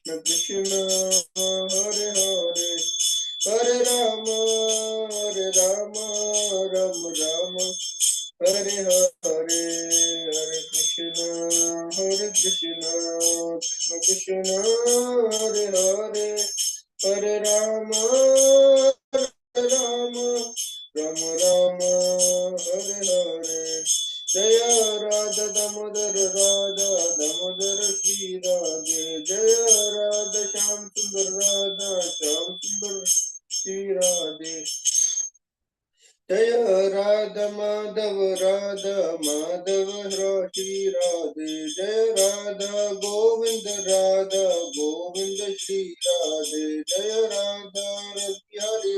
कृष्ण कृष्ण हरे हरे, हरे राम राम राम हरे हरे, हरे कृष्ण कृष्ण कृष्ण हरे हरे, हरे राम राम राम हरे हरे। जय राधा दामोदर राधा दामोदर श्री राधे, जय राधा श्याम सुंदर राधा श्याम सुंदर श्री राधे, जय राधा माधव श्री राधे, जय राधा गोविंद श्री राधे, जय राधा रविहरि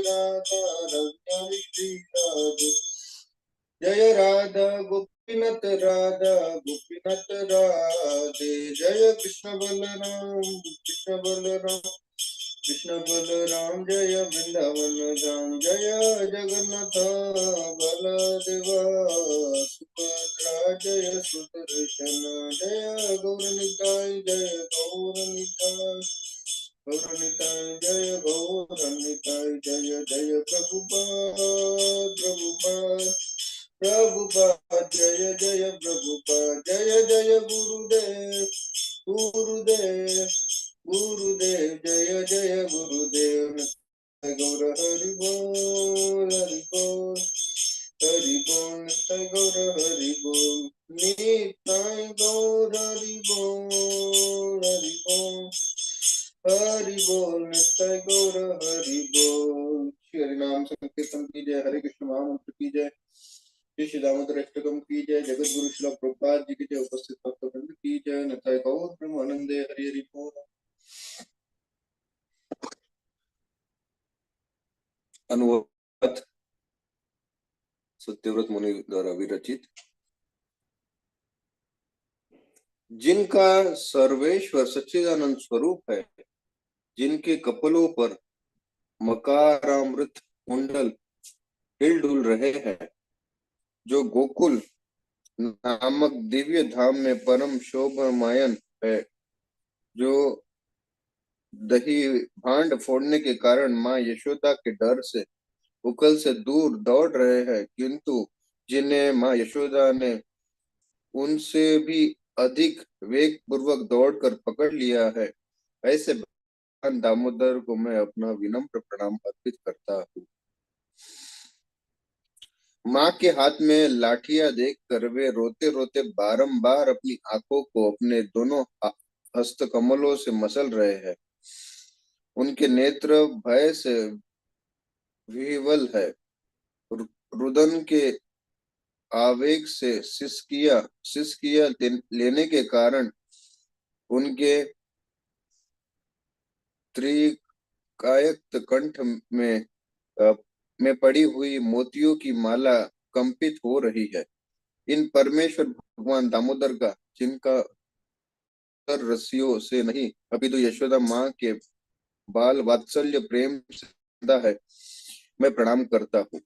श्री राधे, जय राधा गोपीनाथ राधे, जय कृष्ण बलराम कृष्ण बलराम, जय वृंदावन धाम, जय जगन्नाथ बलदेवा सुभद्रा, जय सुदर्शन, जय गौरनिताय जय गौरनिताय, जय जय प्रभुपाद जय जय प्रभुपाद, जय जय गुरुदेव जय जय गुरुदेव, गौर हरि बोल गौर हरि बोल, निताय गौर हरि बोल निताय गौर हरि बोल। श्री हरि नाम संकीर्तन की जय, हरे कृष्ण महामंत्र की जय, श्री दामोदर अष्टकम की जय, जगत गुरु श्री प्रभुपाद जी की जय, उपस्थित भक्तवृंद की जय, निताय गौर ब्रह्मानंदे हरि हरि बोल। अनुवाद सत्यव्रत मुनि द्वारा विरचित। जिनका सर्वेश्वर सच्चिदानंद स्वरूप है, जिनके कपलों पर मकारामृत कुंडल हिल डुल रहे हैं, जो गोकुल नामक दिव्य धाम में परम शोभमायन है, जो दही भांड फोड़ने के कारण माँ यशोदा के डर से उकल से दूर दौड़ रहे हैं, किंतु जिन्हें माँ यशोदा ने उनसे भी अधिक वेग पूर्वक दौड़कर पकड़ लिया है, ऐसे भगवान दामोदर को मैं अपना विनम्र प्रणाम अर्पित करता हूँ। माँ के हाथ में लाठियां देखकर वे रोते रोते बारंबार अपनी आंखों को अपने दोनों हस्त कमलों से मसल रहे हैं। उनके नेत्र भय से विह्वल है। रुदन के आवेग से सिसकिया लेने के कारण उनके त्रिकायक्त कंठ में पड़ी हुई मोतियों की माला कंपित हो रही है। इन परमेश्वर भगवान दामोदर का, जिनका रस्सियों से नहीं अपितु यशोदा माँ के बाल वात्सल्य प्रेम से है, मैं प्रणाम करता हूँ,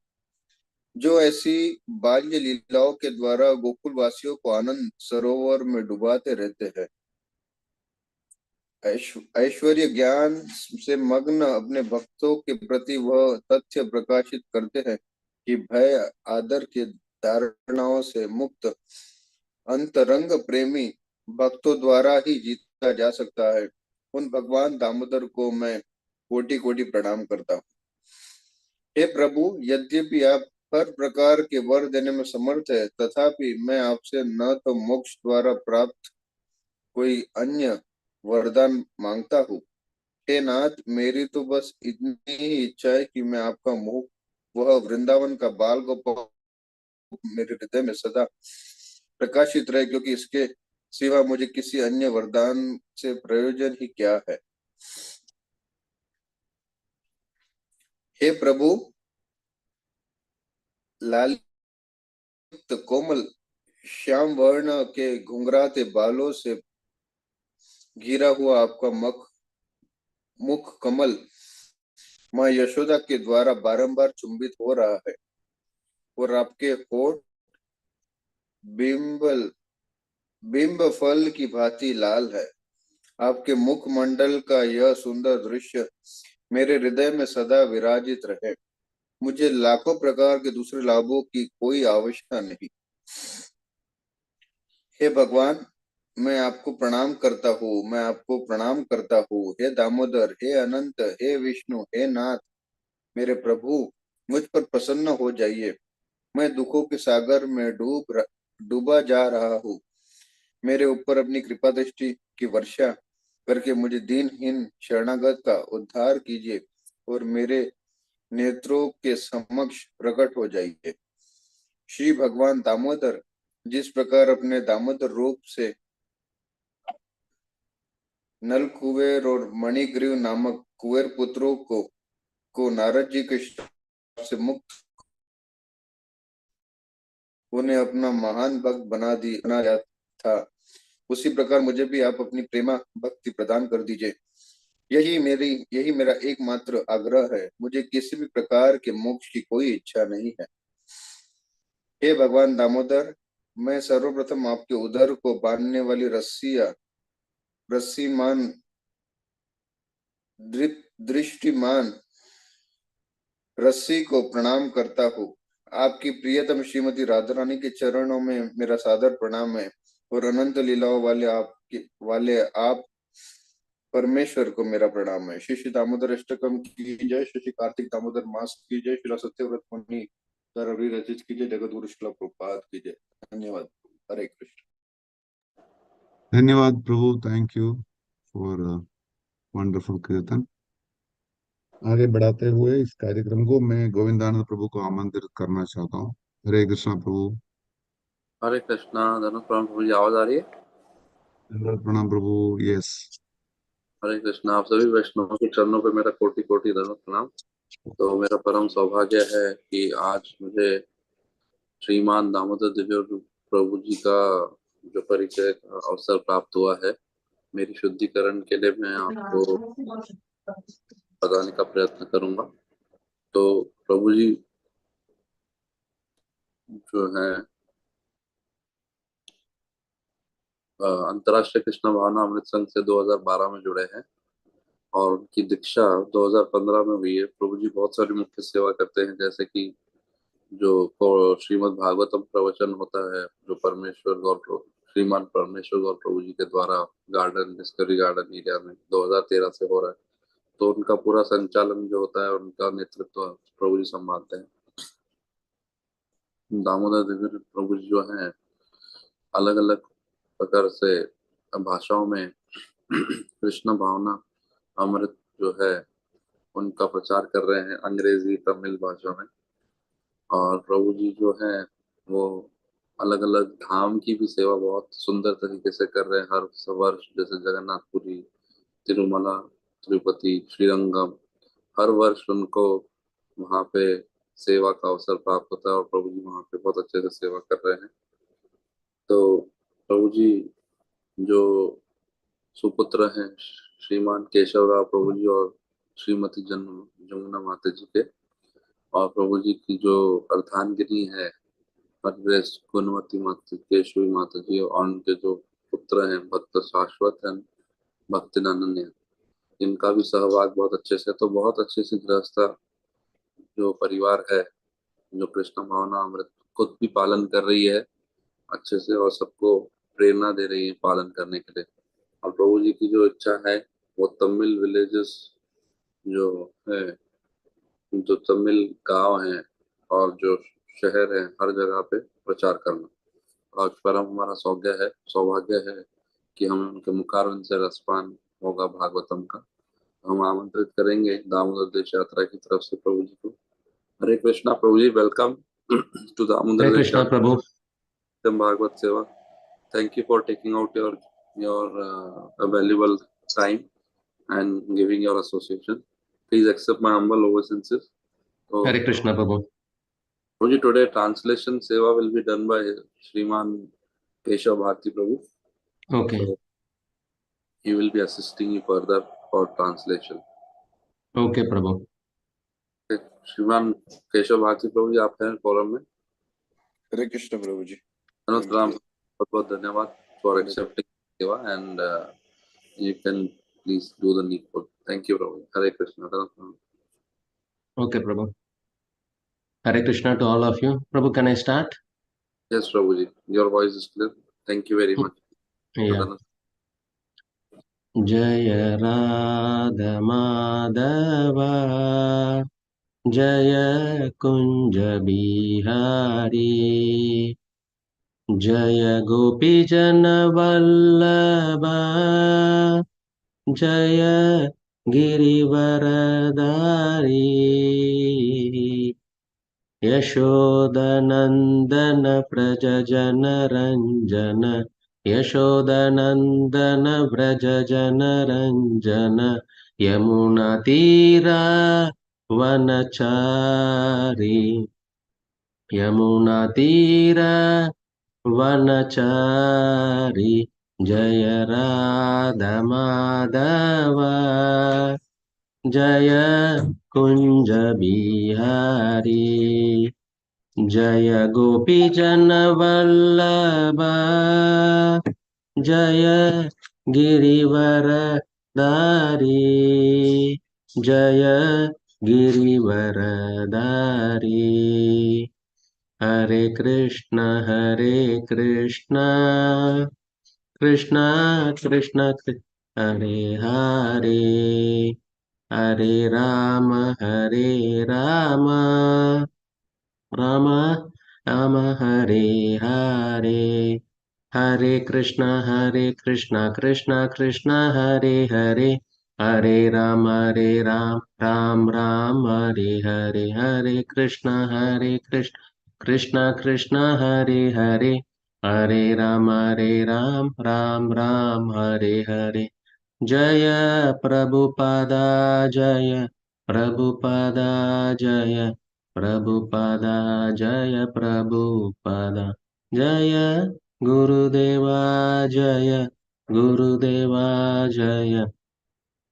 जो ऐसी बाल्य लीलाओं के द्वारा गोकुल वासियों को आनंद सरोवर में डुबाते रहते हैं। ऐश्वर्य ज्ञान से मग्न अपने भक्तों के प्रति वह तथ्य प्रकाशित करते हैं कि भय आदर के धारणाओं से मुक्त अंतरंग प्रेमी भक्तों द्वारा ही जीता जा सकता है। उन भगवान दामोदर को मैं कोटि कोटि प्रणाम करता हूँ। हे प्रभु, यद्यपि आप हर प्रकार के वर देने में समर्थ है, तथापि मैं आपसे न तो मोक्ष द्वारा प्राप्त कोई अन्य वरदान मांगता हूँ। हे नाथ, मेरी तो बस इतनी ही इच्छा है कि मैं आपका मुख, वह वृंदावन का बाल गोपाल, मेरे हृदय में सदा प्रकाशित रहे, क्योंकि इसके सिवा मुझे किसी अन्य वरदान से प्रयोजन ही क्या है। हे प्रभु, लालित कोमल श्याम वर्ण के घुंघराते बालों से घिरा हुआ आपका मुख कमल माँ यशोदा के द्वारा बारंबार चुंबित हो रहा है, और आपके होठ बिंब फल की भांति लाल है। आपके मुखमंडल का यह सुंदर दृश्य मेरे हृदय में सदा विराजित रहे। मुझे लाखों प्रकार के दूसरे लाभों की कोई आवश्यकता नहीं। हे भगवान, मैं आपको प्रणाम करता हूँ, मैं आपको प्रणाम करता हूँ। हे दामोदर, हे अनंत, हे विष्णु, हे नाथ, मेरे प्रभु, मुझ पर प्रसन्न हो जाइए। मैं दुखों के सागर में डूबा जा रहा हूँ। मेरे ऊपर अपनी कृपा दृष्टि की वर्षा करके मुझे दीनहीन शरणागत का उद्धार कीजिए और मेरे नेत्रों के समक्ष प्रकट हो जाइए। श्री भगवान दामोदर जिस प्रकार अपने दामोदर रूप से नलकुबेर और मणिग्रीव नामक कुबेर पुत्रों को नारद जी के श्राप से मुक्त उन्हें अपना महान भक्त बना दिया था, उसी प्रकार मुझे भी आप अपनी प्रेमा भक्ति प्रदान कर दीजिए। यही मेरा एकमात्र आग्रह है। मुझे किसी भी प्रकार के मोक्ष की कोई इच्छा नहीं है। हे भगवान दामोदर, मैं सर्वप्रथम आपके उदर को बांधने वाली रस्सीमान दृष्टिमान रस्सी को प्रणाम करता हूँ। आपकी प्रियतम श्रीमती राधा रानी के चरणों में मेरा सादर प्रणाम है और अनंत लीलाओं वाले आप परमेश्वर को मेरा प्रणाम है। श्री श्री दामोदर अष्टकम की जय। श्री श्री कार्तिक दामोदर मास की जय। श्री सत्यव्रत मुनि द्वारा रचित की जय। जगत गुरु श्रील प्रभुपाद की जय। धन्यवाद। हरे कृष्ण। धन्यवाद प्रभु, थैंक यू फॉर वंडरफुल कीर्तन। आगे बढ़ाते हुए इस कार्यक्रम को मैं गोविंदानंद प्रभु को आमंत्रित करना चाहता हूँ। हरे कृष्णा प्रभु। हरे कृष्णा। धनुष प्रभु जी, आवाज आ रही है? प्रणाम प्रभु। यस। हरे कृष्णा। आप सभी वैष्णवों के चरणों पे मेरा कोटि कोटि धनुष प्रणाम। तो मेरा परम सौभाग्य है कि आज मुझे श्रीमान दामोदर दिव्य प्रभु जी का जो परिचय का अवसर प्राप्त हुआ है। मेरी शुद्धिकरण के लिए मैं आपको बताने का प्रयत्न करूंगा। तो प्रभु जी जो है अंतर्राष्ट्रीय कृष्ण भावना अमृत संघ से 2012 में जुड़े हैं और उनकी दीक्षा 2015 में हुई है। प्रभु जी बहुत सारी मुख्य सेवा करते हैं, जैसे कि जो श्रीमद् भागवतम प्रवचन होता है, जो श्रीमान परमेश्वर गौर प्रभु जी के द्वारा गार्डन डिस्कवरी गार्डन एरिया में 2013 से हो रहा है। तो उनका पूरा संचालन जो होता है, उनका नेतृत्व प्रभु जी संभालते हैं। दामोदर दिव्य प्रभु जी जो है अलग अलग प्रकार से भाषाओं में कृष्ण भावना अमृत जो है उनका प्रचार कर रहे हैं, अंग्रेजी तमिल भाषा में। और प्रभु जी जो है वो अलग अलग धाम की भी सेवा बहुत सुंदर तरीके से कर रहे हैं हर वर्ष, जैसे जगन्नाथपुरी, तिरुमला, तिरुपति, श्रीरंगम। हर वर्ष उनको वहाँ पे सेवा का अवसर प्राप्त होता है और प्रभु जी वहाँ पे बहुत अच्छे से सेवा कर रहे हैं। तो प्रभु जी जो सुपुत्र हैं श्रीमान केशवराव प्रभु जी और श्रीमती जमुना माता जी के, और प्रभु जी की जो अर्धांगिनी है अग्रेस गुणवती माता केशवी माता जी, और उनके जो पुत्र हैं भक्त शाश्वत हैं भक्तिनानंद, इनका भी सहभाग बहुत अच्छे से, तो बहुत अच्छे से गृहस्थ जो परिवार है, जो कृष्ण भावना अमृत खुद भी पालन कर रही है अच्छे से और सबको प्रेरणा दे रही है पालन करने के लिए। और प्रभु जी की जो इच्छा है वो तमिल विलेजेस जो है, जो तमिल गांव हैं और जो शहर हैं, हर जगह पे प्रचार करना। आज परम हमारा सौभाग्य है कि हम उनके मुखारविंद से रसपान होगा भागवतम का। हम आमंत्रित करेंगे दामोदर देश यात्रा की तरफ से प्रभु जी को। हरे कृष्णा प्रभु जी, वेलकम टू दामोदर देश प्रभु। भागवत सेवा। Thank you for taking out your valuable time and giving your association. Please accept my humble obeisances. So, Hare Krishna Prabhu. Prabhuji, today translation seva will be done by Shriman Keshav Bharti Prabhu. Okay. So, he will be assisting you further for translation. Okay Prabhu. Okay. श्रीमान केशव भारती प्रभु जी, आप हैं forum में? हरे कृष्ण प्रभु जी। बहुत बहुत धन्यवाद for accepting seva and you can please do the needful. Thank you, Prabhu. Hare Krishna. Okay, Prabhu. Hare Krishna to all of you. Prabhu, can I start? Yes, Prabhuji. Your voice is clear. Thank you very much. Yeah. Jaya Radha Madhava Jaya Kunja Bihari Jaya Gopi Jana Vallabha Jaya Girivaradari Yashodanandana Prajajana Ranjana Yashodanandana Vrajajana Ranjana Yamuna Tira Vanachari Yamuna Tira Vanachari Jaya Radha Madhava Jaya Kunja Bihari Jaya Gopi Jana Vallabha Jaya Girivara Dari Jaya Girivara Dari Hare Krishna Krishna Krishna Hare Hare Hare Rama Rama Rama Hare Hare Hare Krishna Krishna Krishna Hare Hare Hare Ram Ram Ram Hare Hare Hare Krishna Krishna Krishna Hare Hare Hare Ram Ram Ram Hare Hare Jaya Prabhupada Jaya Prabhupada Jaya Prabhupada Jaya Gurudeva Jaya Gurudeva Jaya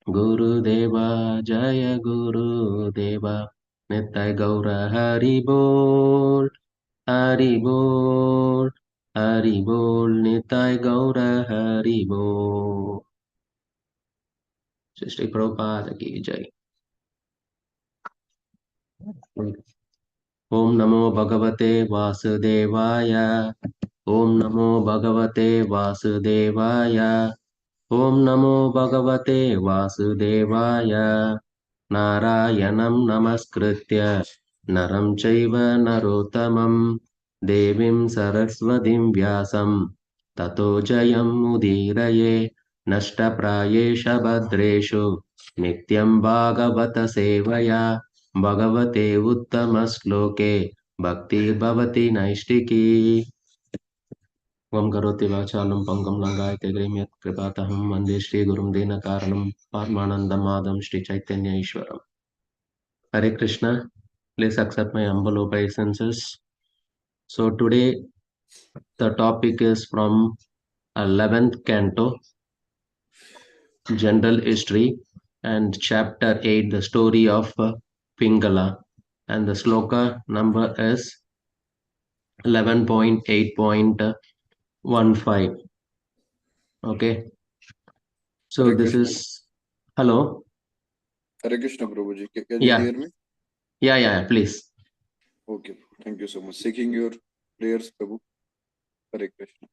Gurudeva Jaya Gurudeva Nitai Gaura Hari Bol Hari Bol Hari Bol Nitai Gaura Hari Bol Shri Prabhupada ki Jai. Om Namo Bhagavate Vasudevaya Om Namo Bhagavate Vasudevaya Om Namo Bhagavate Vasudevaya Narayanam Namaskritya Naram Chaiva Narottamam Devim Saraswatim Vyasam Tato Jayam Udiraye Nashtaprayesha Bhadreshu Nityam Bhagavata Sevaya Bhagavate Uttamaśloke Bhakti Bhavati Naistiki Vam karoti vachalam pangam langayate grimyat kripataham vande Shri Gurum Dena Karanam Padmanandamadam Shri Chaitanya Ishwaram. Hare Krishna, please accept my humble obeisances. So today the topic is from 11th canto, General History, and chapter 8, the story of Pingala, and the sloka number is 11.8.15. Okay, so Hare this Krishna. is hello. Hare Krishna, Prabhuji. Can you Yeah. hear me? Yeah, please. Okay, thank you so much. Seeking your prayers, Prabhu. हरे कृष्ण.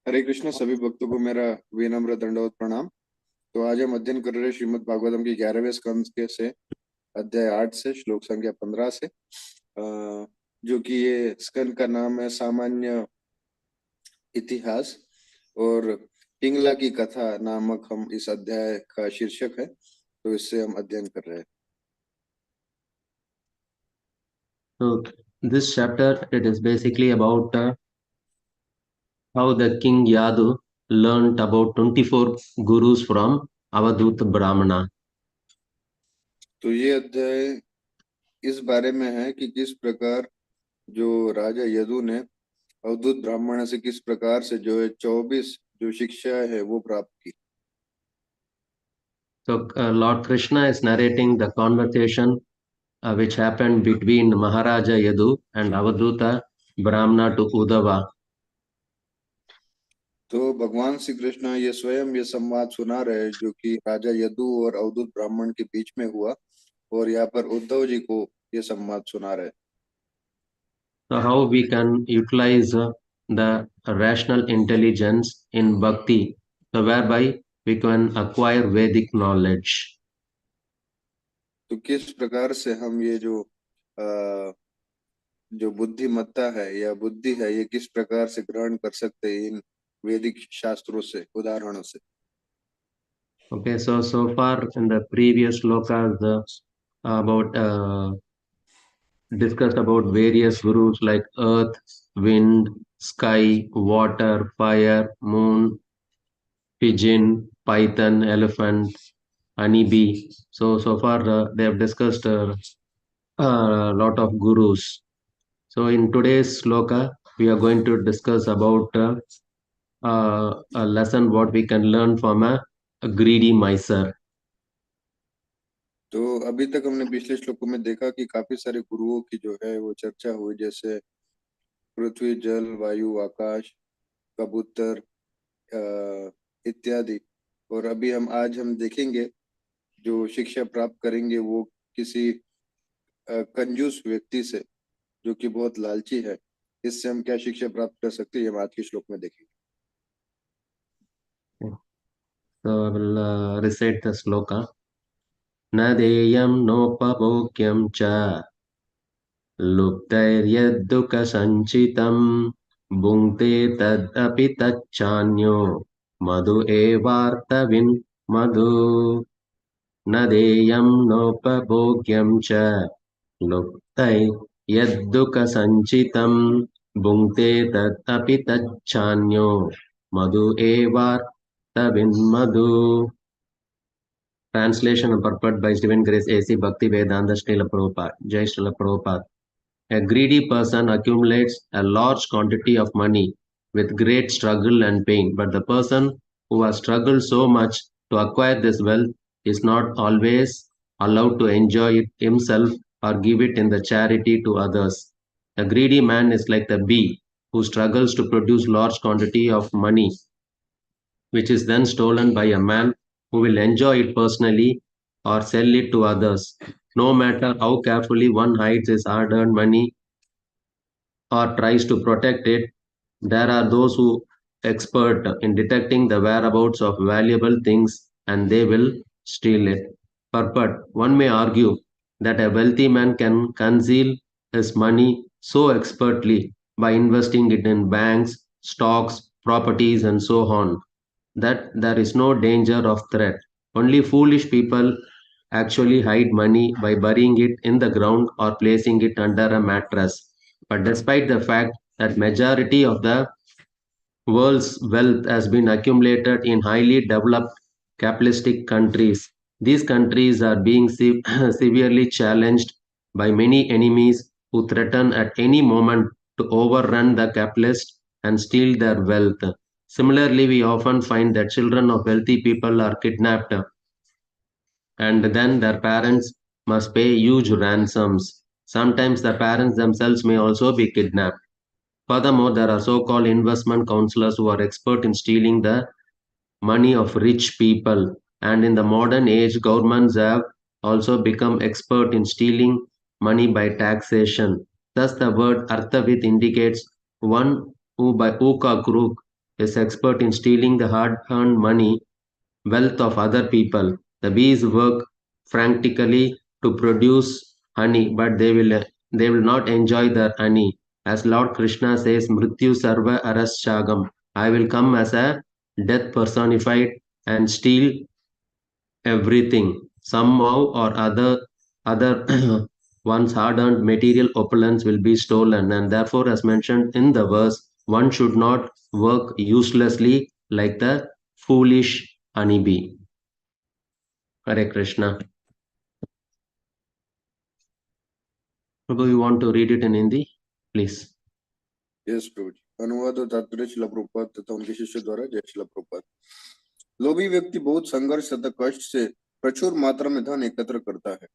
हरे कृष्ण. सभी भक्तों को मेरा विनम्र दंडवत प्रणाम. तो आज हम अध्ययन कर रहे हैं श्रीमद् भागवतम की 11वें स्कंद के से अध्याय 8 से श्लोक संख्या 15 से, जो कि ये स्कंद का नाम है सामान्य इतिहास, और पिंगला की कथा नामक हम इस अध्याय का शीर्षक है. तो इससे हम अध्ययन कर रहे हैं. So this chapter, it is basically about how the king Yadu learned about 24 gurus from Avadut Brahmana. तो ये अध्याय इस बारे में है कि किस प्रकार जो राजा यदु ने अवधूत ब्राह्मण से किस प्रकार से जो है 24 जो शिक्षा है वो प्राप्त की. So Lord Krishna is narrating the conversation which happened between Maharaja Yadu and Avaduta Brahmana to Uddhava. तो भगवान श्री कृष्ण ये स्वयं ये संवाद सुना रहे जो कि राजा यदु और अवधूत ब्राह्मण के बीच में हुआ, और यहाँ पर उद्धव जी को ये संवाद सुना रहे। So how we can utilize the rational intelligence in bhakti, so whereby we can acquire Vedic knowledge. तो किस प्रकार से हम ये जो बुद्धिमत्ता है या बुद्धि है, ये किस प्रकार से ग्रहण कर सकते हैं इन वैदिक शास्त्रों से, उदाहरणों से। Okay, so far in the previous slokas about discussed about various gurus like earth, wind, sky, water, fire, moon, pigeon, python, elephant, honeybee. So far they have discussed a lot of gurus. So in today's sloka, we are going to discuss about a lesson what we can learn from a greedy miser. तो अभी तक हमने पिछले श्लोकों में देखा कि काफी सारे गुरुओं की जो है वो चर्चा हुई, जैसे पृथ्वी, जल, वायु, आकाश, कबूतर इत्यादि। और अभी आज हम देखेंगे जो शिक्षा प्राप्त करेंगे वो किसी कंजूस व्यक्ति से जो कि बहुत लालची है। इससे हम क्या शिक्षा प्राप्त कर सकते हैं, हम आज के श्लोक में देखेंगे। So I will recite the sloka. न देयं नोपभोग्यं च लुप्तैर्यद्दुःखसञ्चितं भुङ्क्ते तदपि तच्चान्यो मधु एवार्तविन् मधु न देयं नोपभोग्यं च लुप्तैर्यद्दुःखसञ्चितं भुङ्क्ते तदपि तच्चान्यो मधु एवार्तविन् मधु. Translation and purport by His Divine Grace A.C. Bhakti Vedanta Srila Prabhupada. Jai Srila Prabhupada. A greedy person accumulates a large quantity of money with great struggle and pain, but the person who has struggled so much to acquire this wealth is not always allowed to enjoy it himself or give it in the charity to others. A greedy man is like the bee who struggles to produce large quantity of money, which is then stolen by a man who will enjoy it personally or sell it to others. No matter how carefully one hides his hard-earned money or tries to protect it, there are those who expert in detecting the whereabouts of valuable things and they will steal it. Purport. One may argue that a wealthy man can conceal his money so expertly by investing it in banks, stocks, properties, and so on, that there is no danger of threat. Only foolish people actually hide money by burying it in the ground or placing it under a mattress. But despite the fact that majority of the world's wealth has been accumulated in highly developed capitalistic countries, these countries are being severely challenged by many enemies who threaten at any moment to overrun the capitalists and steal their wealth. Similarly, we often find that children of wealthy people are kidnapped and then their parents must pay huge ransoms. Sometimes the parents themselves may also be kidnapped. Furthermore, there are so-called investment counselors who are expert in stealing the money of rich people. And in the modern age, governments have also become expert in stealing money by taxation. Thus, the word Arthavit indicates one who by hook or crook is expert in stealing the hard-earned money, wealth of other people. The bees work frantically to produce honey, but they will not enjoy the honey. As Lord Krishna says, Mrityu Sarva Araschagam. I will come as a death personified and steal everything. Somehow or other one's hard-earned material opulence will be stolen, and therefore, as mentioned in the verse, one should not work uselessly like the foolish honeybee. Hare Krishna. Prabhu, you want to read it in Hindi? Please. Yes प्रभु जी। अनुवाद और तात्पर्य श्रील प्रभुपाद तथा उनके शिष्य द्वारा। जय श्रील प्रभुपाद। लोभी व्यक्ति बहुत संघर्ष तथा कष्ट से प्रचुर मात्रा में धन एकत्र करता है,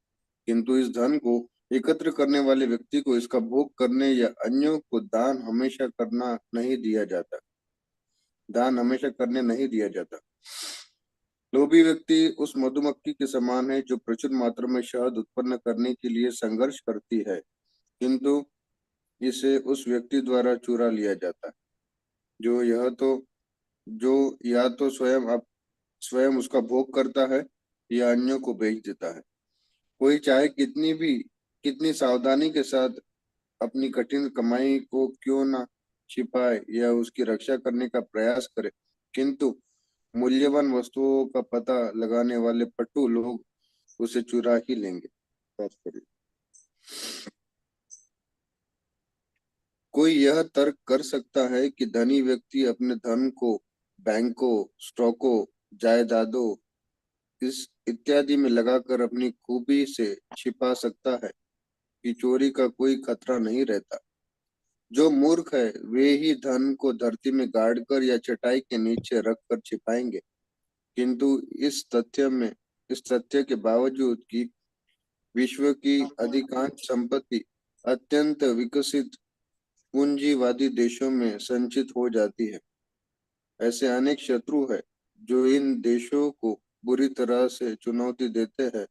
किंतु इस धन को एकत्र करने वाले व्यक्ति को इसका भोग करने या अन्यों को दान हमेशा करना नहीं दिया जाता। दान हमेशा करने नहीं दिया जाता। लोभी व्यक्ति उस मधुमक्खी के समान है जो प्रचुर मात्रा में शहद उत्पन्न करने के लिए संघर्ष करती है, किंतु इसे उस व्यक्ति द्वारा चुरा लिया जाता है जो या तो स्वयं उसका भोग करता है या अन्यों को बेच देता है। कोई चाहे कितनी सावधानी के साथ अपनी कठिन कमाई को क्यों ना छिपाए या उसकी रक्षा करने का प्रयास करे, किंतु मूल्यवान वस्तुओं का पता लगाने वाले पट्टू लोग उसे चुरा ही लेंगे। बात करिए। कोई यह तर्क कर सकता है कि धनी व्यक्ति अपने धन को बैंकों, स्टॉकों, जायदादों इस इत्यादि में लगाकर अपनी खूबी से छिपा सकता है कि चोरी का कोई खतरा नहीं रहता। जो मूर्ख है वे ही धन को धरती में गाड़कर या चटाई के नीचे रखकर छिपाएंगे, किंतु इस तथ्य के बावजूद कि विश्व की अधिकांश संपत्ति अत्यंत विकसित पूंजीवादी देशों में संचित हो जाती है, ऐसे अनेक शत्रु है जो इन देशों को बुरी तरह से चुनौती देते हैं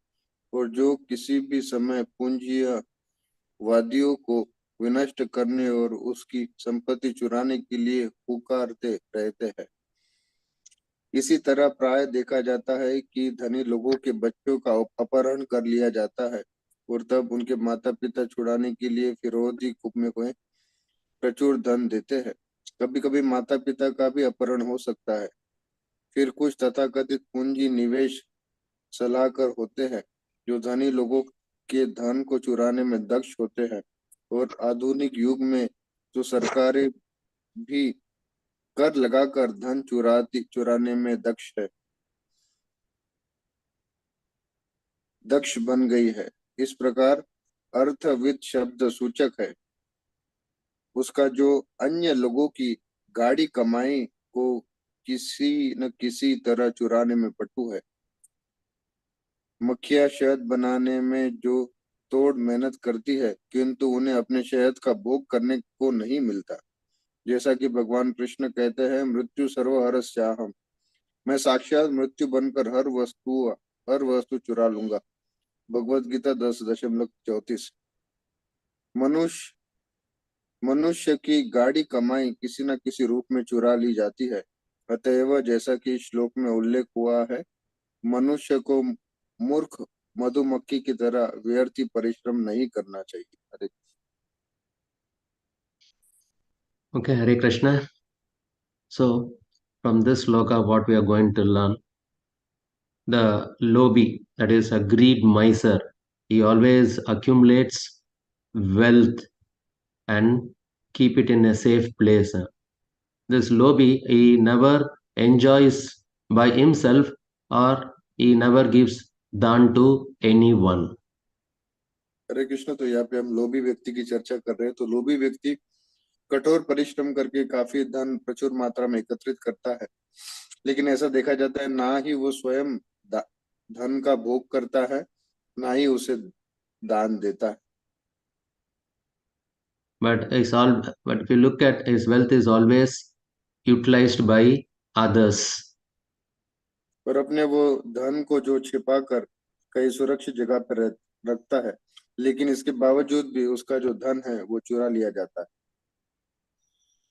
और जो किसी भी समय पूंजीवादियों को विनष्ट करने और उसकी संपत्ति चुराने के लिए पुकारते रहते हैं। इसी तरह प्राय देखा जाता है कि धनी लोगों के बच्चों का अपहरण कर लिया जाता है और तब उनके माता पिता छुड़ाने के लिए फिरौती में प्रचुर धन देते हैं। कभी कभी माता पिता का भी अपहरण हो सकता है। फिर कुछ तथाकथित पूंजी निवेश सलाहकार होते हैं जो धनी लोगों के धन को चुराने में दक्ष होते हैं और आधुनिक युग में जो सरकारें भी कर लगाकर धन चुराने में दक्ष बन गई है। इस प्रकार अर्थविद शब्द सूचक है उसका जो अन्य लोगों की गाढ़ी कमाई को किसी न किसी तरह चुराने में पटु है। मक्खियां शहद बनाने में जो तोड़ मेहनत करती है, किंतु उन्हें अपने शहद का भोग करने को नहीं मिलता। जैसा कि भगवान कृष्ण कहते हैं, मृत्यु सर्वहरस्याहम्, मैं साक्षात मृत्यु बनकर हर वस्तु चुरा लूंगा। भगवत गीता 10.34। मनुष्य की गाढ़ी कमाई किसी न किसी रूप में चुरा ली जाती है। अतएव जैसा कि श्लोक में उल्लेख हुआ है, मनुष्य को मूर्ख मधुमक्खी की तरह व्यर्थी परिश्रम नहीं करना चाहिए। हरे Okay, Hare Krishna. So, from this sloka, what we are going to learn, the lobby, that is a greed miser, he always accumulates wealth and keep it in a safe place. This lobby, he never enjoys by himself or he never gives दान to anyone. हरे कृष्ण। तो यहाँ पे हम लोभी व्यक्ति की चर्चा कर रहे हैं। तो लोभी व्यक्ति कठोर परिश्रम करके काफी धन प्रचुर मात्रा में एकत्रित करता है, लेकिन ऐसा देखा जाता है ना ही वो स्वयं धन का भोग करता है, ना ही उसे दान देता है। But if you look at his wealth is always utilized by others. और अपने वो धन को जो छिपा कर कई सुरक्षित जगह पर रखता है, लेकिन इसके बावजूद भी उसका जो धन है वो चुरा लिया जाता है।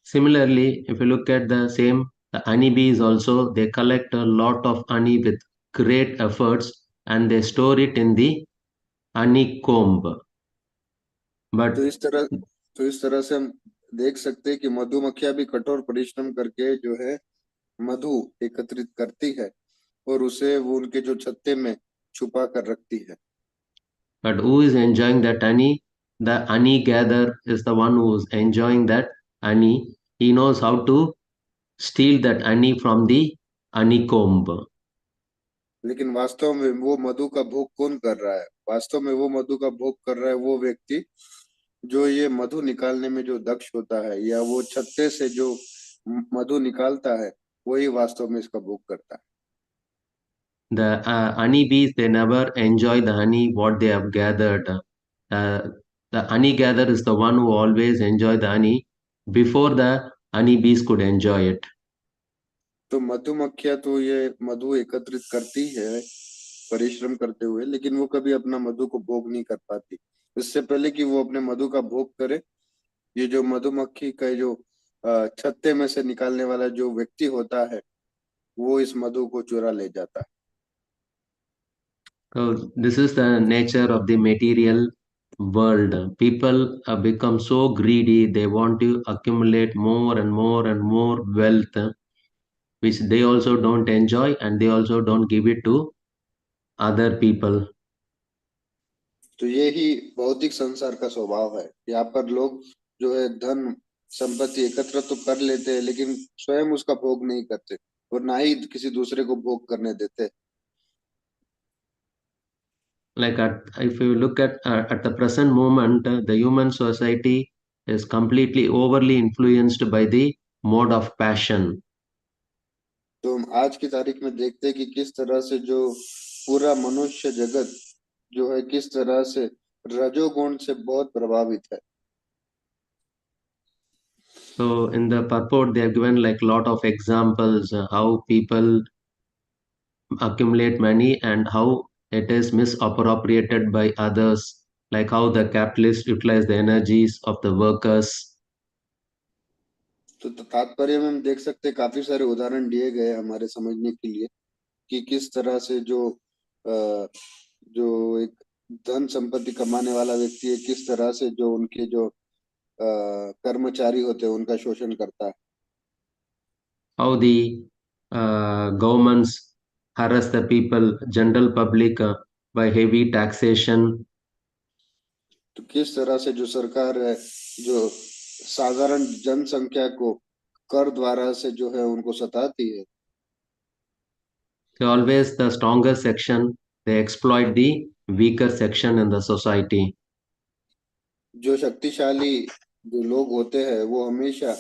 Similarly, if you look at the honeybees also, they collect a lot of honey with great efforts and they store it in the honeycomb. But तो इस तरह से हम देख सकते हैं कि मधुमक्खियां भी कठोर परिश्रम करके जो है मधु एकत्रित करती है और उसे वो उनके जो छत्ते में छुपा कर रखती है। But who is enjoying that honey? The honey gatherer is the one who is enjoying that honey. He knows how to steal that honey from the honeycomb. लेकिन वास्तव में वो मधु का भोग कौन कर रहा है? वास्तव में वो मधु का भोग कर रहा है वो व्यक्ति जो ये मधु निकालने में जो दक्ष होता है या वो छत्ते से जो मधु निकालता है, वही वास्तव में इसका भोग करता है। The honeybees, they never enjoy the honey what they have gathered. The honey gatherer is the one who always enjoy the honey before the honeybees could enjoy it. तो मधुमक्खियां तो ये मधु एकत्रित करती है परिश्रम करते हुए, लेकिन वो कभी अपना मधु को भोग नहीं कर पाती। इससे पहले कि वो अपने मधु का भोग करे, ये जो मधुमक्खी का जो छत्ते में से निकालने वाला जो व्यक्ति होता है, वो इस मधु को चुरा ले जाता है। So this is the nature of the material world. People become so greedy, they want to accumulate more and more and more wealth, which they also don't enjoy and they also don't give it to other people. तो ये ही भौतिक संसार का स्वभाव है। यहाँ पर लोग जो है धन संपत्ति एकत्र तो कर लेते हैं, लेकिन स्वयं उसका भोग नहीं करते और ना ही किसी दूसरे को भोग करने देते। Like if you look at the present moment, the human society is completely overly influenced by the mode of passion. तो हम आज की तारीख में देखते हैं कि किस तरह से जो पूरा मनुष्य जगत जो है किस तरह से रजोगुण से बहुत प्रभावित है। So in the purport, they have given like lot of examples how people accumulate money and how it is misappropriated by others, like how the capitalists utilize the energies of the workers. तो तात्पर्य में हम देख सकते हैं, काफी सारे उदाहरण दिए गए हमारे समझने के लिए कि किस तरह से जो एक धन संपत्ति कमाने वाला व्यक्ति है, किस तरह से जो उनके जो कर्मचारी होते हैं उनका शोषण करता है। How the governments harass the people, general public, by heavy taxation. तो किस तरह से जो सरकार है जो साधारण जनसंख्या को कर द्वारा से जो है उनको सताती है। So always the stronger section, they exploit the weaker section in the society. जो शक्तिशाली जो लोग होते हैं वो हमेशा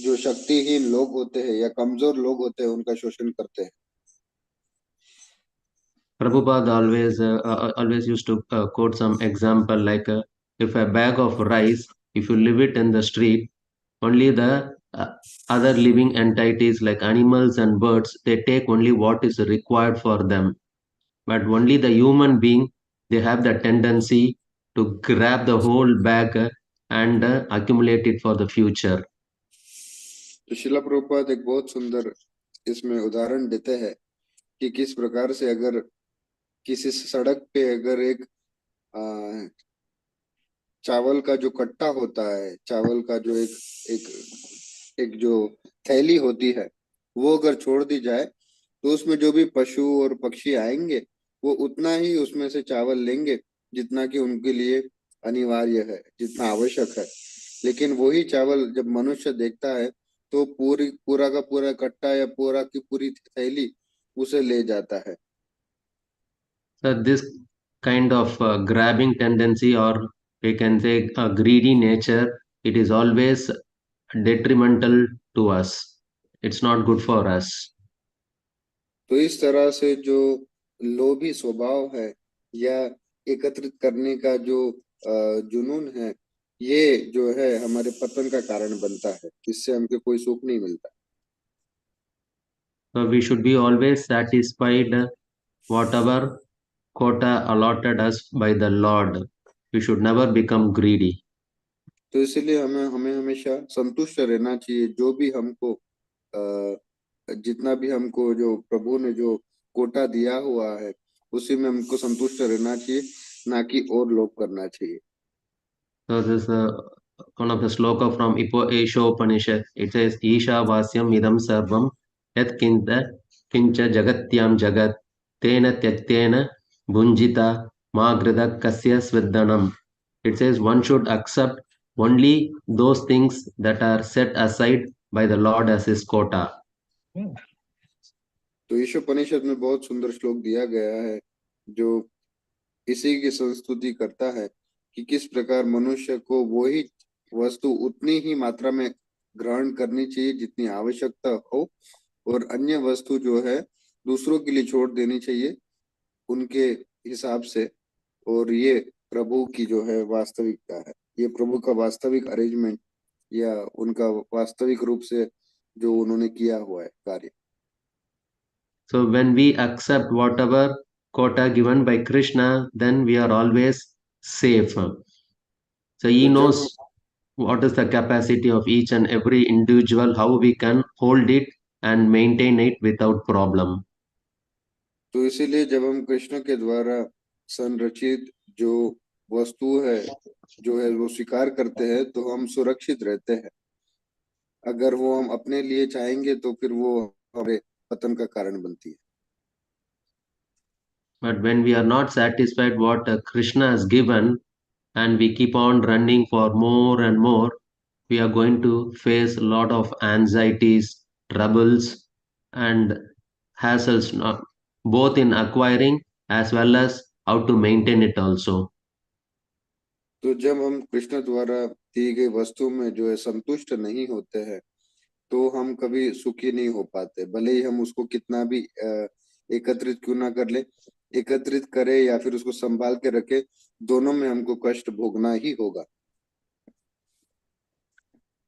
जो शक्तिहीन लोग होते हैं या कमजोर लोग होते हैं उनका शोषण करते हैं। Prabhupada always used to quote some example like if a bag of rice, if you leave it in the street, only the other living entities like animals and birds, they take only what is required for them. But only the human being, they have the tendency to grab the whole bag and accumulate it for the future. तो शिला प्रभुपाद एक बहुत सुंदर इसमें उदाहरण देते हैं कि किस प्रकार से अगर किसी सड़क पे अगर एक चावल का जो कट्टा होता है, चावल का जो एक एक एक जो थैली होती है, वो अगर छोड़ दी जाए तो उसमें जो भी पशु और पक्षी आएंगे वो उतना ही उसमें से चावल लेंगे जितना कि उनके लिए अनिवार्य है, जितना आवश्यक है। लेकिन वही चावल जब मनुष्य देखता है तो पूरा का पूरा कट्टा या पूरा की पूरी थैली उसे ले जाता है। So this kind of grabbing tendency, or we can say a greedy nature, it is always detrimental to us. It's not good for us. तो इस तरह से जो लोभी स्वभाव है या एकत्रित करने का जो जुनून है, ये जो है हमारे पतन का कारण बनता है, इससे हमको कोई सुख नहीं मिलता। So we should be always satisfied whatever quota allotted us by the Lord. We should never become greedy. तो इसलिए हमें हमें हमेशा संतुष्ट रहना चाहिए, जो भी हमको जितना भी हमको जो प्रभु ने जो कोटा दिया हुआ है उसी में हमको संतुष्ट रहना चाहिए, ना कि और लोभ करना चाहिए। So this is one of the sloka from Ishopanishad. It says, Isha Vasyam Idam Sarvam Yat Kincha Jagatyam Jagat Tena Tyaktena Bunjita Magrida Kasya Sviddanam. It says one should accept only those things that are set aside by the Lord as his quota. तो ईशोपनिषद में बहुत सुंदर श्लोक दिया गया है जो इसी की संस्तुति करता है कि किस प्रकार मनुष्य को वही वस्तु उतनी ही मात्रा में ग्रहण करनी चाहिए जितनी आवश्यकता हो, और अन्य वस्तु जो है दूसरों के लिए छोड़ देनी चाहिए उनके हिसाब से। और ये प्रभु की जो है वास्तविकता है, ये प्रभु का वास्तविक अरेंजमेंट या उनका वास्तविक रूप से जो उन्होंने किया हुआ है कार्य। So when we accept whatever quota given by Krishna, then we are always safe. So he तो जब knows what is the capacity of each and every individual, how we can hold it and maintain it without problem. तो इसीलिए जब हम कृष्ण के द्वारा संरचित जो वस्तु है जो है वो स्वीकार करते हैं तो हम सुरक्षित रहते हैं। अगर वो हम अपने लिए चाहेंगे तो फिर वो हमारे पतन का कारण बनती है। But when we are not satisfied what Krishna has given and we keep on running for more and more, we are going to face a lot of anxieties, troubles, and hassles, both in acquiring as well as how to maintain it also. तो जब हम कृष्ण द्वारा दी गई वस्तु में जो है संतुष्ट नहीं होते हैं तो हम कभी सुखी नहीं हो पाते, भले ही हम उसको कितना भी एकत्रित क्यों ना कर ले, एकत्रित करे या फिर उसको संभाल के रखे, दोनों में हमको कष्ट भोगना ही होगा।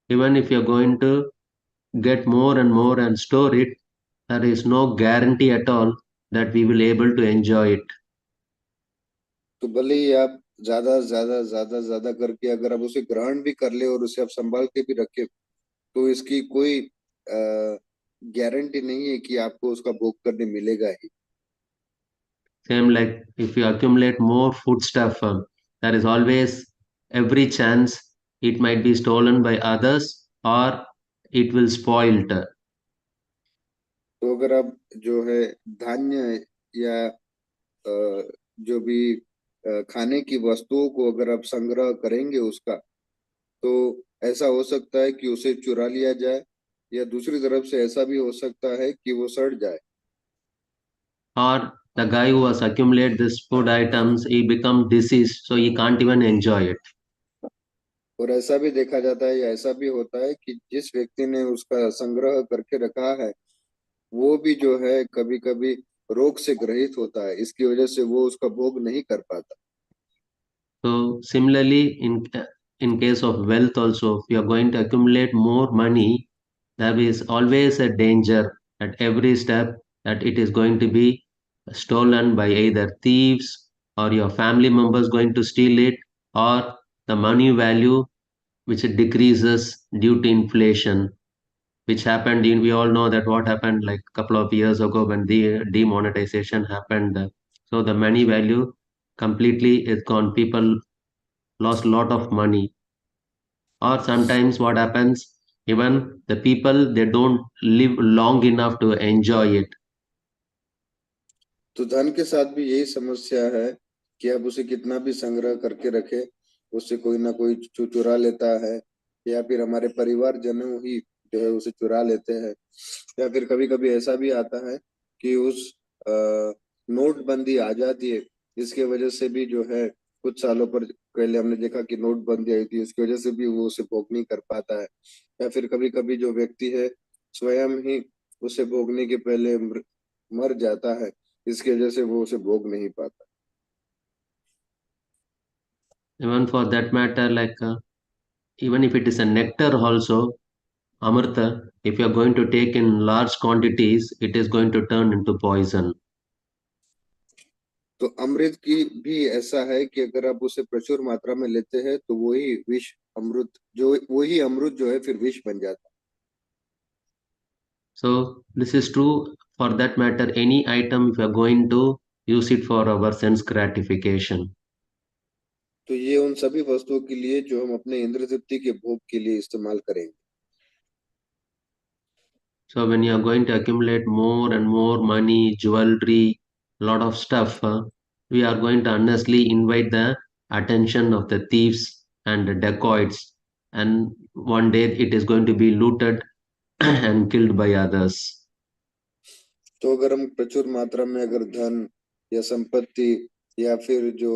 Even if you are going to get more and store it, there is no guarantee at all that we will able to enjoy it. तो भले ही आप ज्यादा करके अगर आप उसे ग्रहण भी कर ले और उसे आप संभाल के भी रखे तो इसकी कोई गारंटी नहीं है कि आपको उसका भोग करने मिलेगा ही। Same like if you accumulate more food stuff, there is always every chance it might be stolen by others or it will spoiled. तो अगर आप जो है धान्य या जो भी खाने की वस्तुओं को अगर आप संग्रह करेंगे उसका, तो ऐसा हो सकता है कि उसे चुरा लिया जाए या दूसरी तरफ से ऐसा भी हो सकता है कि वो सड़ जाए। Or the guy who has accumulated these food items, he become diseased, so he can't even enjoy it. और ऐसा भी देखा जाता है या ऐसा भी होता है कि जिस व्यक्ति ने उसका संग्रह करके रखा है वो भी जो है कभी कभी रोग से ग्रसित होता है, इसकी वजह से वो उसका भोग नहीं कर पाता। So similarly, in case of wealth also, if you are going to accumulate more money, there is always a danger at every step that it is going to be stolen by either thieves or your family members going to steal it or the money value which decreases due to inflation, which happened in, we all know that what happened like a couple of years ago when the demonetization happened. So the money value completely is gone. People lost a lot of money. Or sometimes what happens, even the people they don't live long enough to enjoy it. तो धन के साथ भी यही समस्या है कि आप उसे कितना भी संग्रह करके रखे, उससे कोई ना कोई चुरा लेता है या फिर हमारे परिवार जनों ही जो है उसे चुरा लेते हैं, या फिर कभी कभी ऐसा भी आता है कि उस नोटबंदी आ जाती है, इसके वजह से भी जो है कुछ सालों पर पहले हमने देखा कि नोटबंदी आई थी, उसकी वजह से भी वो उसे भोग नहीं कर पाता है, या फिर कभी कभी जो व्यक्ति है स्वयं ही उसे भोगने के पहले मर जाता है, इसकी वजह से वो उसे भोग नहीं पाता। Even for that matter, like even if it is a nectar also, Amrita, if you are going to take in large quantities, it is going to turn into poison. तो अमृत की भी ऐसा है कि अगर आप उसे प्रचुर मात्रा में लेते हैं तो वही विष अमृत जो है फिर विष बन जाता है। So this is true for that matter, any item if you are going to use it for our sense gratification. तो ये उन सभी वस्तुओं के लिए जो हम अपने इंद्र तृप्ति के भोग के लिए इस्तेमाल करेंगे। So when you are going to accumulate more and more money, jewelry, lot of stuff, we are going to honestly invite the attention of the thieves and the dacoits, and one day it is going to be looted and killed by others. तो अगर हम प्रचुर मात्रा में अगर धन या संपत्ति या फिर जो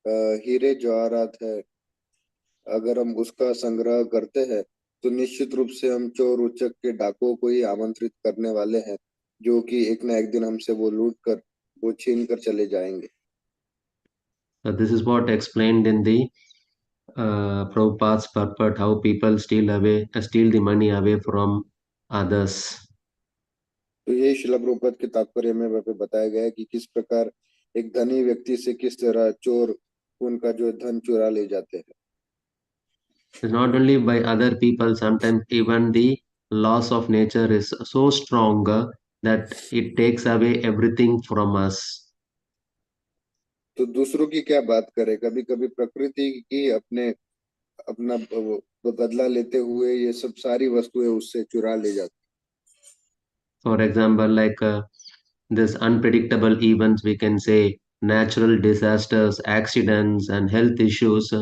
हीरे जवाहरात है अगर हम उसका संग्रह करते हैं तो निश्चित रूप से हम चोर उचक के डाकुओं को ही आमंत्रित करने वाले हैं, जो कि एक ना एक दिन हमसे वो लूट कर वो छीन कर चले जाएंगे। So this is what explained in the Prabhupada's purport, how people steal the money away from others. तो ये शिला प्रभुपाद के तात्पर्य में वहाँ पे बताया गया है कि किस प्रकार एक धनी व्यक्ति से किस तरह चोर उनका जो धन चुरा ले जाते हैं। It's not only by other people, sometimes even the laws of nature is so strong that it takes away everything from us. तो दूसरों की क्या बात करें, कभी कभी प्रकृति की अपना बदला लेते हुए ये सब सारी वस्तुएं उससे चुरा ले जाती। For example, like this unpredictable events, we can say natural disasters, accidents, and health issues.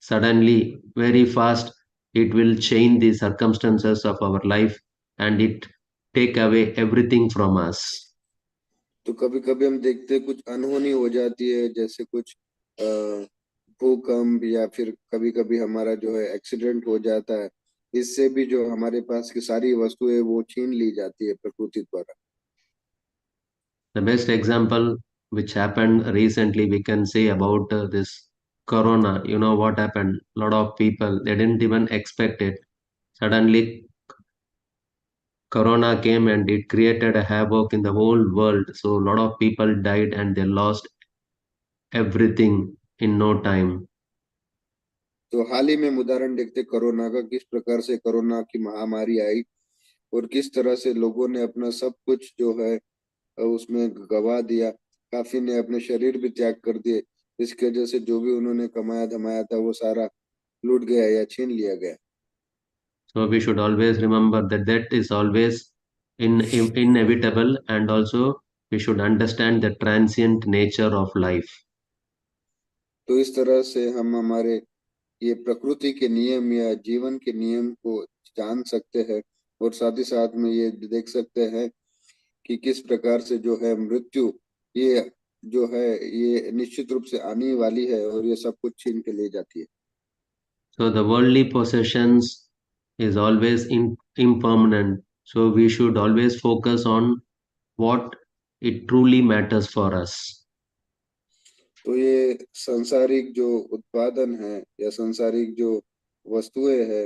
Suddenly, very fast, it will change the circumstances of our life and it take away everything from us. तो कभी कभी हम देखते हैं कुछ अनहोनी हो जाती है, जैसे कुछ भूकंप या फिर कभी कभी हमारा जो है एक्सीडेंट हो जाता है। इससे भी जो हमारे पास की सारी वस्तुएं वो छीन ली जाती है प्रकृति द्वारा। The best example which happened recently, we can say about this corona. You know what happened? A lot of people, they didn't even expect it. Suddenly, corona came and it created a havoc in the whole world. So a lot of people died and they lost everything in no time. तो हाल ही में हम उदाहरण देखते corona का, किस प्रकार से corona की महामारी आई और किस तरह से लोगों ने अपना सब कुछ जो है उसमें गवा दिया। काफी ने अपने शरीर भी त्याग कर दिए। इसकी वजह से जो भी उन्होंने कमाया धमाया था वो सारा लूट गया या छीन लिया गया। So we should always remember that death is always inevitable, and also we should understand the transient nature of life. तो इस तरह से हम हमारे ये प्रकृति के नियम या जीवन के नियम को जान सकते हैं और साथ ही साथ में ये देख सकते हैं कि किस प्रकार से जो है मृत्यु ये जो है ये निश्चित रूप से आने वाली है और ये सब कुछ छीन के ले जाती है। So the worldly possessions is always impermanent. So we should always focus on what it truly matters for us. तो ये सांसारिक जो उत्पादन है या सांसारिक जो वस्तुएं है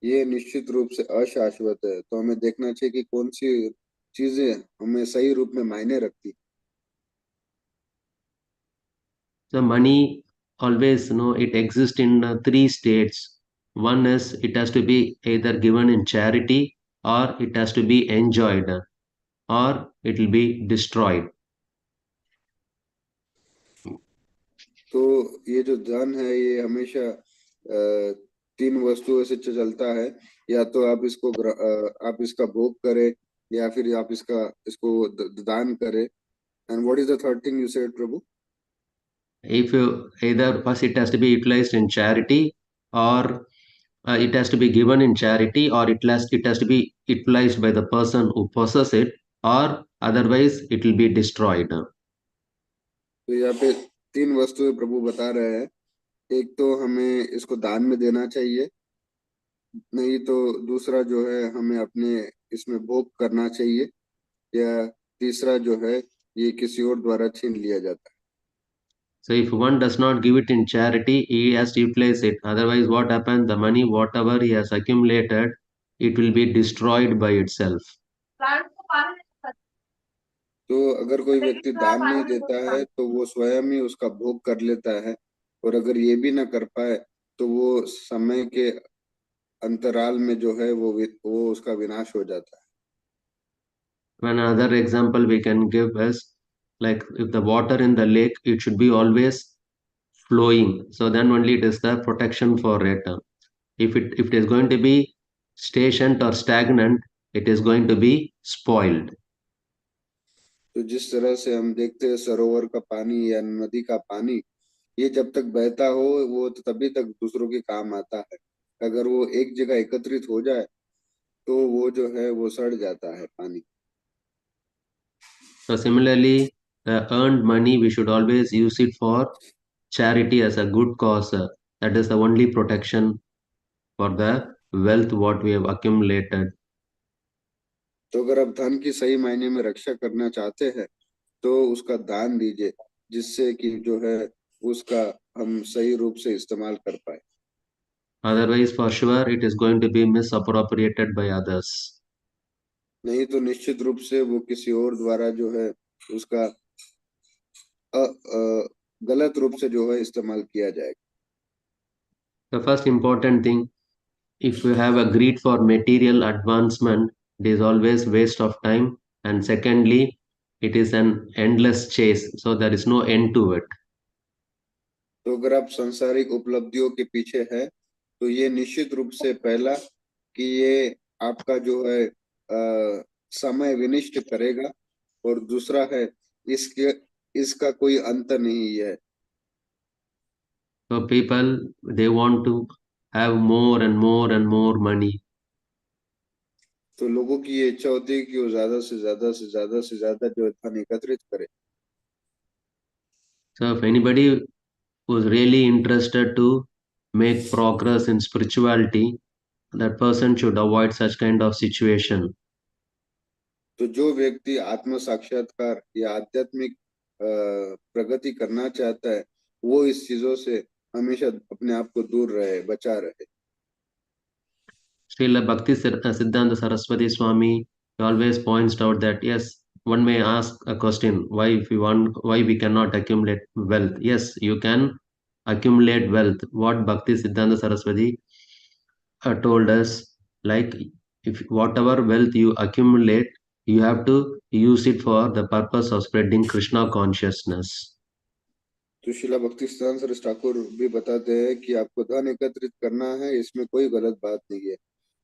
ये निश्चित रूप से अशाश्वत है। तो हमें देखना चाहिए कि कौन सी चीजें हमें सही रूप में मायने रखती। The money always, it exists in three states. One is it has to be either given in charity, or it has to be enjoyed, or it will be destroyed. तो ये जो धन है ये हमेशा तीन वस्तुओं से चलता है, या तो आप इसका भोग करें या फिर आप इसको दान करें। And what is the third thing you said Prabhu? If you either first it has to be utilized in charity, or it has to be given in charity, or it has to be utilized by the person who possesses it, or otherwise it will be destroyed. तो यहाँ पे तीन वस्तुएं प्रभु बता रहे हैं। एक तो हमें इसको दान में देना चाहिए, नहीं तो दूसरा जो है हमें अपने इसमें भोग करना चाहिए, या तीसरा जो है ये किसी और द्वारा छीन लिया जाता है। So if one does not give it in charity, he has to utilize it. Otherwise, what happens? The money, whatever he has accumulated, it will be destroyed by itself. तो अगर कोई व्यक्ति दान नहीं देता है तो वो स्वयं ही उसका भोग कर लेता है, और अगर ये भी ना कर पाए तो वो समय के अंतराल में जो है वो उसका विनाश हो जाता है। One other example we can give is, like, if the water in the lake, it should be always flowing. So then only it is the protection for it. If it is going to be stationed or stagnant, it is going to be spoiled. तो जिस तरह से हम देखते हैं सरोवर का पानी या नदी का पानी, ये जब तक बहता हो वो तो तभी तक दूसरों के काम आता है। अगर वो एक जगह एकत्रित हो जाए तो वो जो है वो सड़ जाता है पानी। So similarly, the earned money, we should always use it for charity as a good cause. That is the only protection for the wealth what we have accumulated. तो अगर आप धन की सही मायने में रक्षा करना चाहते हैं तो उसका दान दीजिए, जिससे कि जो है उसका हम सही रूप से इस्तेमाल कर पाए। Otherwise, for sure, it is going to be misappropriated by others. नहीं तो निश्चित रूप से वो किसी और द्वारा जो है उसका गलत रूप से जो है इस्तेमाल किया जाएगा। The first important thing, if you have a greed for material advancement, it is always waste of time. And secondly, it is an endless chase, so there is no end to it. तो अगर आप सांसारिक उपलब्धियों के पीछे है तो ये निश्चित रूप से पहला कि ये आपका जो है समय विनिष्ट करेगा, और दूसरा है इसका कोई अंत नहीं है। So people, they want to have more and more and more money. तो लोगों की ये इच्छा होती है कि वो ज्यादा से ज्यादा से ज्यादा से ज्यादा जो है धन एकत्रित करे। So if anybody who's really interested to make progress in spirituality, that person should avoid such kind of situation. तो जो व्यक्ति आत्म साक्षात्कार या आध्यात्मिक प्रगति करना चाहता है वो इस चीजों से हमेशा अपने आप को दूर रहे, बचा रहे। Srila Bhakti Siddhanta Saraswati Swami always points out that yes, one may ask a question, why if we want, why we cannot accumulate wealth? Yes, you can accumulate wealth. What Bhakti Siddhanta Saraswati told us, like if whatever wealth you accumulate, you have to use it for the purpose of spreading Krishna consciousness. तो शिला भक्ति सिद्धांत सरस्वती ठाकुर भी बताते हैं कि आपको धन एकत्रित करना है, इसमें कोई गलत बात नहीं है,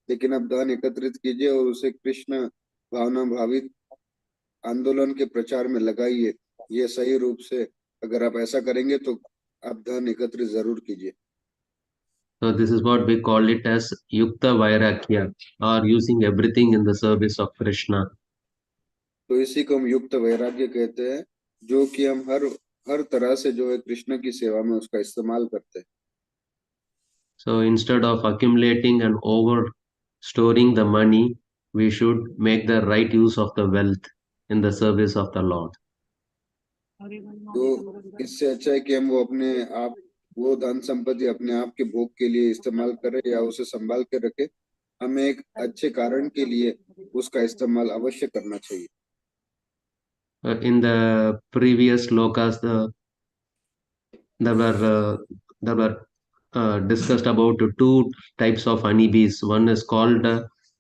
लेकिन आप धन एकत्रित कीजिए और उसे कृष्ण भावना भावित आंदोलन के प्रचार में लगाइए। ये सही रूप से अगर आप ऐसा करेंगे तो आप धन एकत्रित जरूर कीजिए। So this is what we call it as Yukta Vairagya, or using everything in the service of Krishna. तो इसी को हम युक्त वैराग्य कहते हैं, जो कि हम हर तरह से जो है कृष्ण की सेवा में उसका इस्तेमाल करते हैं। So instead of accumulating and over storing the money, we should make the right use of the wealth in the service of the Lord. तो इससे अच्छा है कि हम वो धन संपत्ति अपने आप के भोग के लिए इस्तेमाल करें या उसे संभाल के रखें। हमें एक अच्छे कारण के लिए उसका इस्तेमाल अवश्य करना चाहिए। In the previous slokas, there were discussed about two types of honeybees. One is called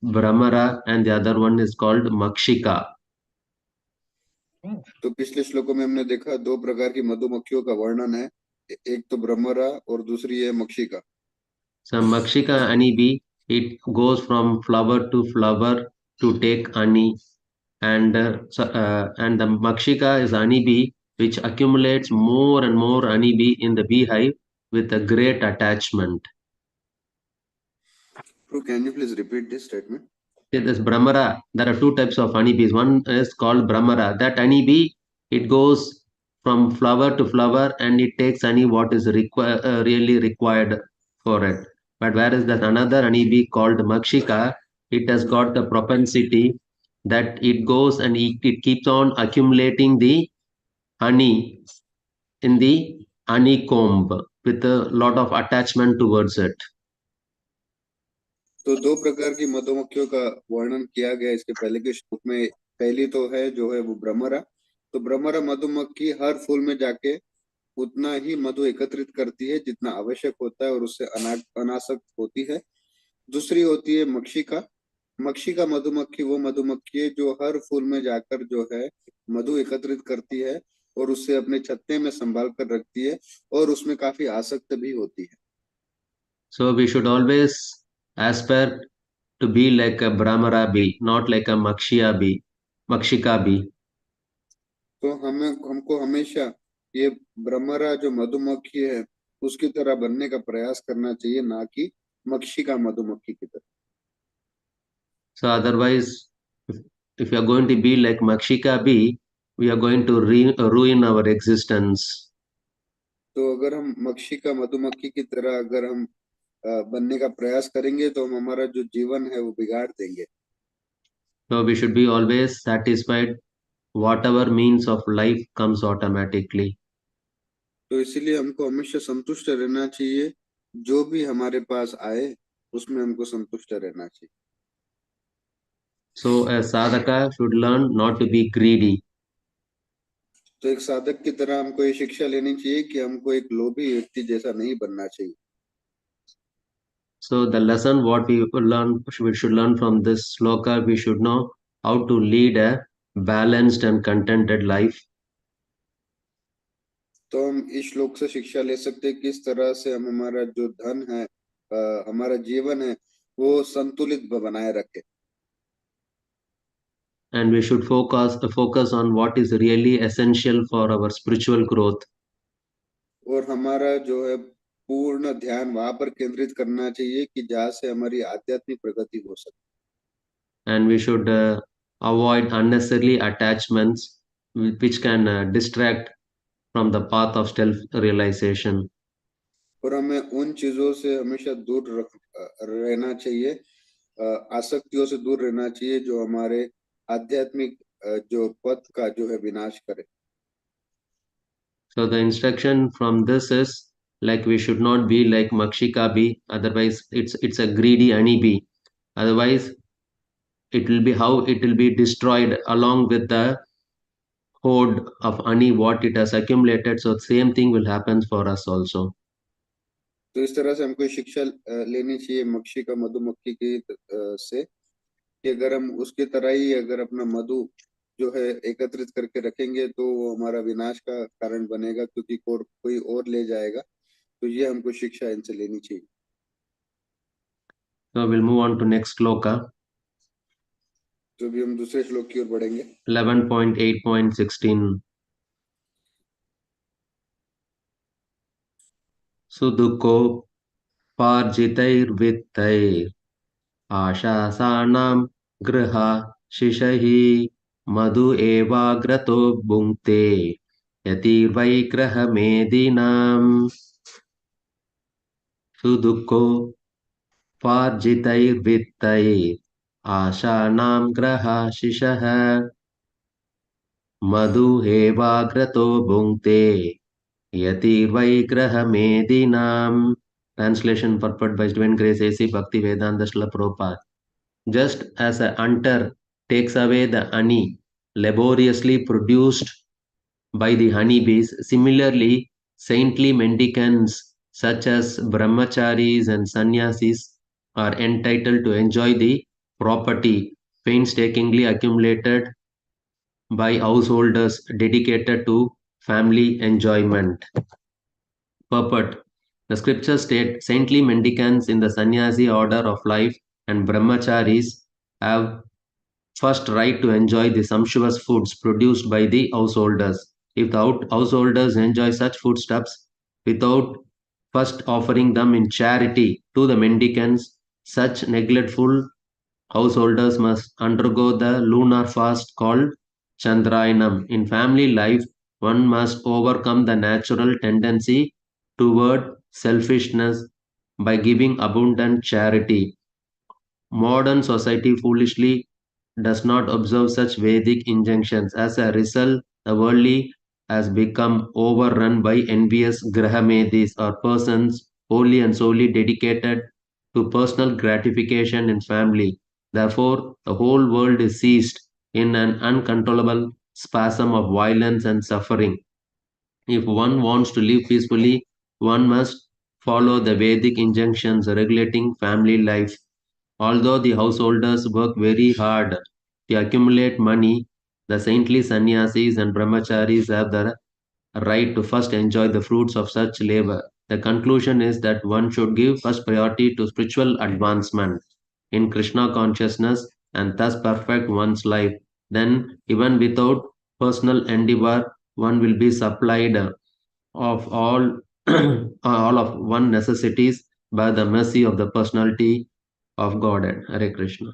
Brahmara and the other one is called Makshika. तो पिछले श्लोकों में हमने देखा दो प्रकार की मधुमक्खियों का वर्णन है, एक तो ब्रह्मरा और दूसरी है मक्षिका। So Makshika honeybee, it goes from flower to flower to take honey, and and the Makshika is honeybee which accumulates more and more honeybee in the beehive with a great attachment. So can you please repeat this statement? This Brahmara, there are two types of honeybees. One is called Brahmara. That honeybee, it goes from flower to flower and it takes honey what is really required for it. But whereas that another honeybee called Makshika, it has got the propensity that it goes and it keeps on accumulating the honey in the honeycomb with a lot of attachment towards it. तो दो प्रकार की मधुमक्खियों का वर्णन किया गया इसके पहले के श्लोक में। पहली तो है जो है वो भ्रमरा। तो भ्रमरा मधुमक्खी हर फूल में जाके उतना ही मधु एकत्रित करती है जितना आवश्यक होता है और उससे अनासक्त होती है। दूसरी होती है मक्षिका। मक्षिका मधुमक्खी वो मधुमक्खी है जो हर फूल में जाकर जो है मधु एकत्रित करती है और उससे अपने छत्ते में संभाल कर रखती है और उसमें काफी आसक्त भी होती है। So we should always aspire to be like a Brahmara bee, not like a Makshika bee. तो हमको हमेशा ये भ्रमरा जो मधुमक्खी है उसकी तरह बनने का प्रयास करना चाहिए, ना कि मक्षिका मधुमक्खी की तरह। So otherwise, if you are going to be like Makshika bee, we are going to ruin our existence. तो अगर हम मक्षिका मधुमक्खी की तरह अगर हम बनने का प्रयास करेंगे तो हम हमारा जो जीवन है वो बिगाड़ देंगे। So we should be always satisfied whatever means of life comes automatically. तो इसीलिए हमको हमेशा संतुष्ट रहना चाहिए, जो भी हमारे पास आए उसमें हमको संतुष्ट रहना चाहिए। So a sadhaka should learn not to be greedy. तो एक साधक की तरह हमको ये शिक्षा लेनी चाहिए कि हमको एक लोभी व्यक्ति जैसा नहीं बनना चाहिए। So the lesson what we should learn from this sloka, we should know how to lead a balanced and contented life. तो हम इस श्लोक से शिक्षा ले सकते हैं किस तरह से हम हमारा जो धन है, हमारा जीवन है, वो संतुलित बनाए रखें। And we should focus on what is really essential for our spiritual growth. और हमारा जो है पूर्ण ध्यान वहां पर केंद्रित करना चाहिए कि जहाँ से हमारी आध्यात्मिक प्रगति हो सके। And we should avoid unnecessarily attachments which can distract from the path of self-realization. और हमें उन चीजों से हमेशा दूर रहना चाहिए, आसक्तियों से दूर रहना चाहिए जो हमारे आध्यात्मिक जो पथ का जो है विनाश करे। So the instruction from this is like we should not be like Makshika bee, otherwise it's a greedy honey bee. Otherwise it will be destroyed along with the hoard of honey what it has accumulated. So same thing will happen for us also. तो इस तरह से हमको शिक्षा लेनी चाहिए मक्षी का मधुमक्खी की से कि अगर हम उसकी तरह ही अगर अपना मधु जो है एकत्रित करके रखेंगे तो वो हमारा विनाश का कारण बनेगा, क्योंकि कोई और ले जाएगा। तो ये हमको शिक्षा इनसे लेनी चाहिए। So we'll move on to next sloka. तो अभी हम दूसरे श्लोक की ओर बढ़ेंगे। 11.8.16. सुदुःखो पार्जितैर्वित्तैर् आशासानां गृहाशिषैः मधु एवाग्रतो भुङ्क्ते यतिर्वैग्रहमेदिनाम्. सुदुःखो पार्जितैर्वित्तैर् आशानां गृहाशिषः मधु एवाग्रतो भुङ्क्ते यतिर्वैग्रहमेदिनाम्. Translation purport by His Divine Grace A.C. Bhakti Vedanta Srila Prabhupada. Just as a hunter takes away the honey laboriously produced by the honeybees, similarly, saintly mendicants such as brahmacharis and sannyasis are entitled to enjoy the property painstakingly accumulated by householders dedicated to family enjoyment. Purport. The scriptures state saintly mendicants in the sannyasi order of life and brahmacharis have first right to enjoy the sumptuous foods produced by the householders. If the householders enjoy such foodstuffs without first offering them in charity to the mendicants, such neglectful householders must undergo the lunar fast called Chandrayanam. In family life, one must overcome the natural tendency toward selfishness by giving abundant charity. Modern society foolishly does not observe such Vedic injunctions. As a result, the worldly has become overrun by envious Grahamedis or persons wholly and solely dedicated to personal gratification in family. Therefore, the whole world is seized in an uncontrollable spasm of violence and suffering. If one wants to live peacefully, one must follow the Vedic injunctions regulating family life. Although the householders work very hard to accumulate money, the saintly sannyasis and brahmacharis have the right to first enjoy the fruits of such labor. The conclusion is that one should give first priority to spiritual advancement in Krishna consciousness and thus perfect one's life. Then, even without personal endeavor, one will be supplied of all all of one necessities by the mercy of the personality of Godhead. Hare Krishna.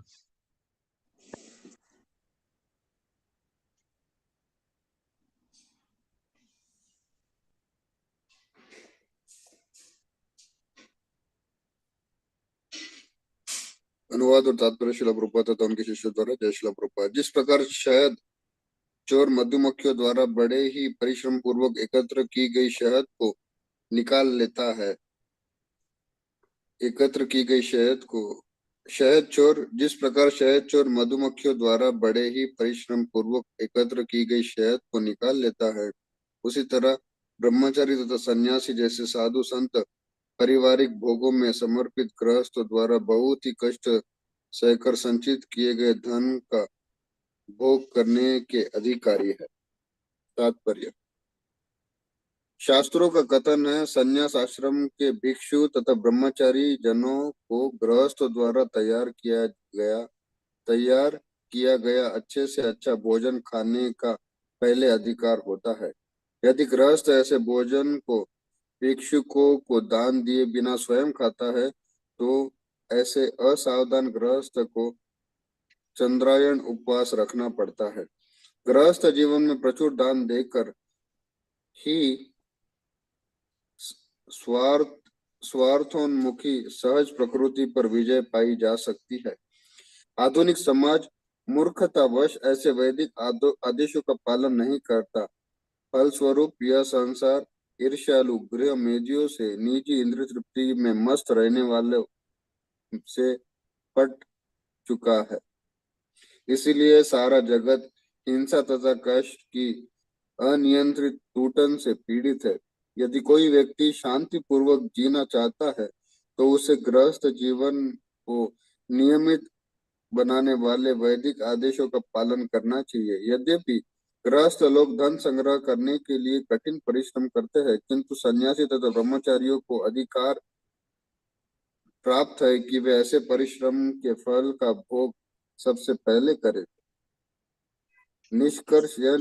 अनुवाद और तात्पर्य श्रील प्रभुपाद तथा उनके शिष्यों द्वारा। जय श्रील प्रभुपाद। जिस प्रकार शहद चोर मधुमक्खियों द्वारा बड़े ही परिश्रम पूर्वक एकत्र की गई शहद को निकाल लेता है, एकत्र की गई शहद को शहद चोर, जिस प्रकार शहद चोर मधुमक्खियों द्वारा बड़े ही परिश्रम पूर्वक एकत्र की गई शहद को निकाल लेता है, उसी तरह ब्रह्मचारी तथा सन्यासी जैसे साधु संत पारिवारिक भोगों में समर्पित गृहस्थों द्वारा बहुत ही कष्ट सहकर संचित किए गए धन का भोग करने के अधिकारी है। तात्पर्य: शास्त्रों का कथन है, संन्यास आश्रम के भिक्षु तथा ब्रह्मचारी जनों को गृहस्थों द्वारा तैयार किया गया अच्छे से अच्छा भोजन खाने का पहले अधिकार होता है। यदि गृहस्थ ऐसे भोजन को भिक्षुकों को दान दिए बिना स्वयं खाता है, तो ऐसे असावधान गृहस्थ को चंद्रायण उपवास रखना पड़ता है। गृहस्थ जीवन में प्रचुर दान देकर ही स्वार्थ स्वार्थोन्मुखी सहज प्रकृति पर विजय पाई जा सकती है। आधुनिक समाज मूर्खतावश ऐसे वैदिक आदेशों का पालन नहीं करता। फलस्वरूप यह संसार ईर्ष्यालु गृह मेदियों से निजी इंद्रिय तृप्ति में मस्त रहने वाले से पट चुका है। इसीलिए सारा जगत हिंसा तथा कष्ट की अनियंत्रित टूटन से पीड़ित है। यदि कोई व्यक्ति शांति पूर्वक जीना चाहता है, तो उसे गृहस्थ जीवन को नियमित बनाने वाले वैदिक आदेशों का पालन करना चाहिए। यद्यपि गृहस्थ लोग धन संग्रह करने के लिए कठिन परिश्रम करते हैं, किंतु सन्यासी तथा ब्रह्मचारियों को अधिकार प्राप्त है कि वे ऐसे परिश्रम के फल का भोग सबसे पहले करें। निष्कर्ष यह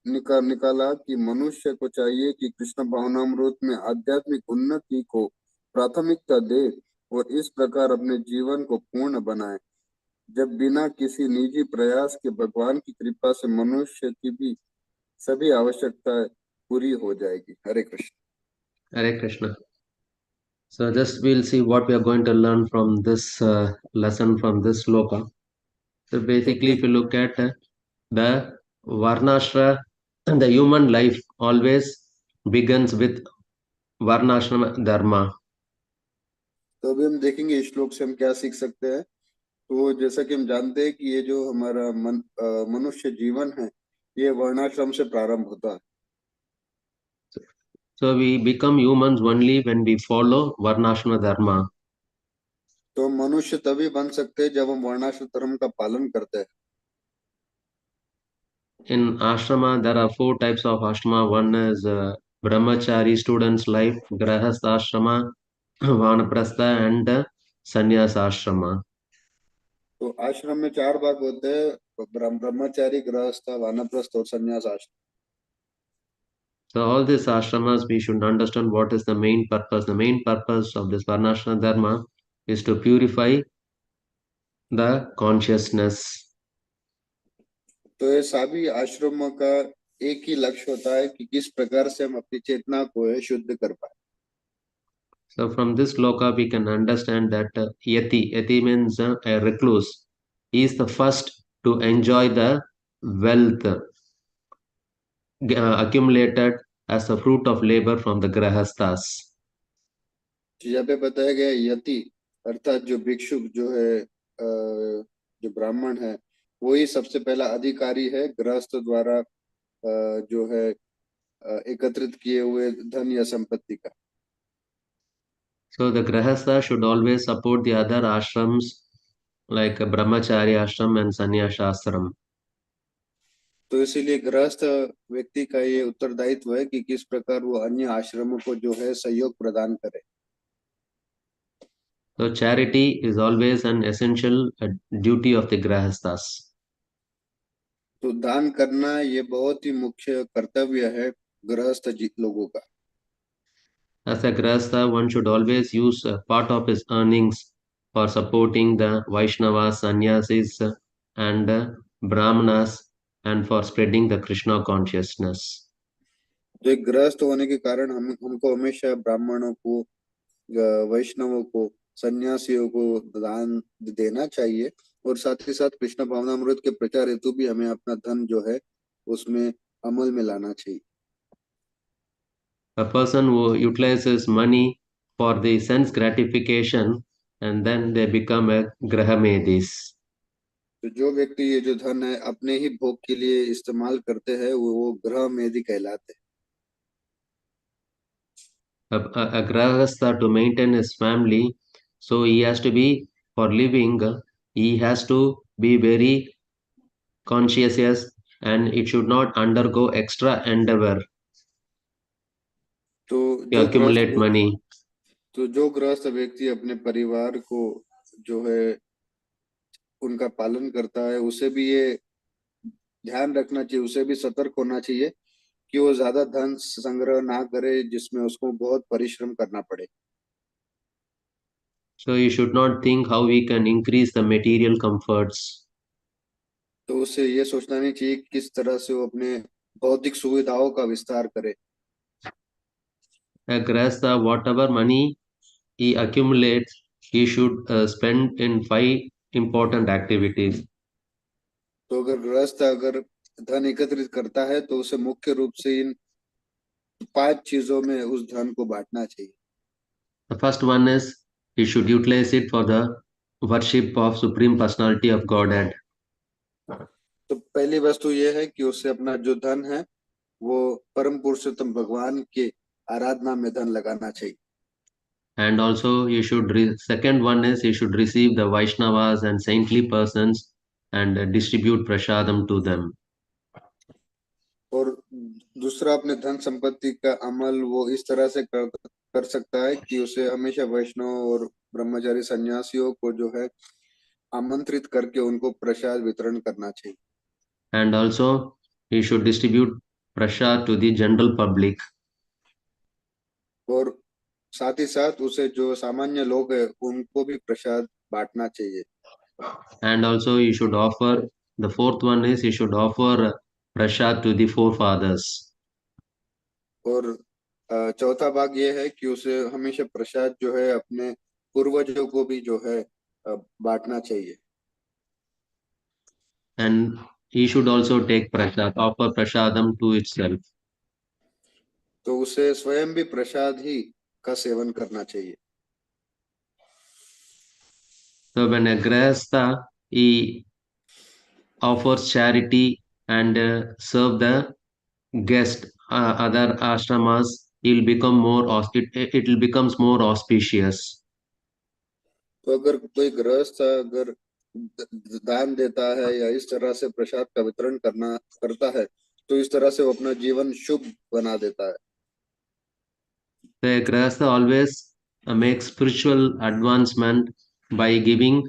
निकाला कि मनुष्य को चाहिए कि कृष्ण भावनामृत में आध्यात्मिक उन्नति को प्राथमिकता दे और इस प्रकार अपने जीवन को पूर्ण बनाए। जब बिना किसी निजी प्रयास के भगवान की कृपा से मनुष्य की भी सभी आवश्यकताएं पूरी हो जाएगी। हरे Krishna. Hare Krishna. So just we'll see what we are going to learn from this lesson from this sloka. So basically, if you look at the Varnashra, the human life always begins with Varnashrama Dharma. तो अभी हम देखेंगे इस श्लोक से हम क्या सीख सकते हैं। तो जैसा कि हम जानते हैं कि ये जो हमारा मनुष्य जीवन है, ये वर्णाश्रम से प्रारंभ होता है। So we become humans only when we follow Varnashrama Dharma. तो मनुष्य तभी बन सकते हैं जब हम वर्णाश्रम धर्म का पालन करते हैं। In ashrama, there are 4 types of ashrama. One is brahmachari student's life, grahastha ashrama, vanaprastha, and sannyas ashrama. तो आश्रम में 4 भाग होते हैं: ब्रह्मचारी, गृहस्थ, वानप्रस्थ और संन्यास आश्रम। So all these ashramas, we should understand what is the main purpose. The main purpose of this varnashrama dharma is to purify the consciousness. तो ये सभी आश्रमों का एक ही लक्ष्य होता है कि किस प्रकार से हम अपनी चेतना को शुद्ध कर पाए। So from this sloka we can understand that yati means a recluse. He is the first to enjoy the wealth accumulated as a fruit of labor from the grahasthas. यहाँ पे बताया गया यति अर्थात जो भिक्षुक जो है, जो ब्राह्मण है, वही सबसे पहला अधिकारी है गृहस्थ द्वारा जो है एकत्रित किए हुए धन या संपत्ति का। So the grahastha should always support the other ashrams like brahmachari ashram and sannyas ashram. तो इसीलिए गृहस्थ व्यक्ति का ये उत्तरदायित्व है कि किस प्रकार वो अन्य आश्रमों को जो है सहयोग प्रदान करे। So charity is always an essential duty of the grahasthas. तो दान करना ये बहुत ही मुख्य कर्तव्य है गृहस्थ लोगों का। As a grahastha, one should always use a part of his earnings for supporting the Vaishnavas, sannyasis, and brahmanas, and for spreading the Krishna consciousness. तो एक गृहस्थ होने के कारण हमको हमेशा ब्राह्मणों को, वैष्णवों को, सन्यासियों को दान देना चाहिए और साथ ही साथ कृष्ण भावनामृत के प्रचार हेतु भी हमें अपना धन जो है उसमें अमल में लाना चाहिए। A person who utilizes money for the sense gratification and then they become a grahamedis. तो जो व्यक्ति ये जो धन है अपने ही भोग के लिए इस्तेमाल करते हैं वो ग्रह मेधी कहलाते हैं। A grahastha, to maintain his family, so he has to be, for living, he has to be very conscientious, and it should not undergo extra endeavor तो to accumulate money. तो जो गृहस्थ व्यक्ति अपने परिवार को जो है उनका पालन करता है उसे भी ये ध्यान रखना चाहिए, उसे भी सतर्क होना चाहिए कि वो ज्यादा धन संग्रह ना करे जिसमें उसको बहुत परिश्रम करना पड़े। So you should not think how we can increase the material comforts. तो उसे ये सोचना नहीं चाहिए किस तरह से वो अपने भौतिक सुविधाओं का विस्तार करे। A grahastha, whatever money he accumulates, he should spend in 5 important activities. तो अगर गृहस्थ अगर धन एकत्रित करता है तो उसे मुख्य रूप से इन 5 चीजों में उस धन को बांटना चाहिए। The first one is he should utilize it for the worship of Supreme Personality of Godhead. तो पहली वस्तु ये है कि उसे अपना जो धन है वो परम पुरुषोत्तम भगवान के आराधना में धन लगाना चाहिए। And also you should second one is you should receive the Vaishnavas and saintly persons and distribute prasadam to them. और दूसरा अपने धन संपत्ति का अमल वो इस तरह से कर सकता है कि उसे हमेशा वैष्णव और ब्रह्मचारी सन्यासियों को जो है आमंत्रित करके उनको प्रसाद वितरण करना चाहिए। And also he should distribute prasad to the general public. और साथ ही साथ उसे जो सामान्य लोग हैं उनको भी प्रसाद बांटना चाहिए। And also you should offer, the fourth one is you should offer prasad to the forefathers. और चौथा भाग ये है कि उसे हमेशा प्रसाद जो है अपने पूर्वजों को भी जो है बांटना चाहिए। And he should also take prasad, offer prasadam to itself. तो उसे स्वयं भी प्रसाद ही का सेवन करना चाहिए। So when a grahastha, he offers charity and serve the guest, other ashramas, he'll become more, it will becomes more auspicious. तो अगर कोई गृहस्थ अगर दान देता है या इस तरह से प्रसाद का वितरण करता है तो इस तरह से वो अपना जीवन शुभ बना देता है। The grahastha always makes spiritual advancement by giving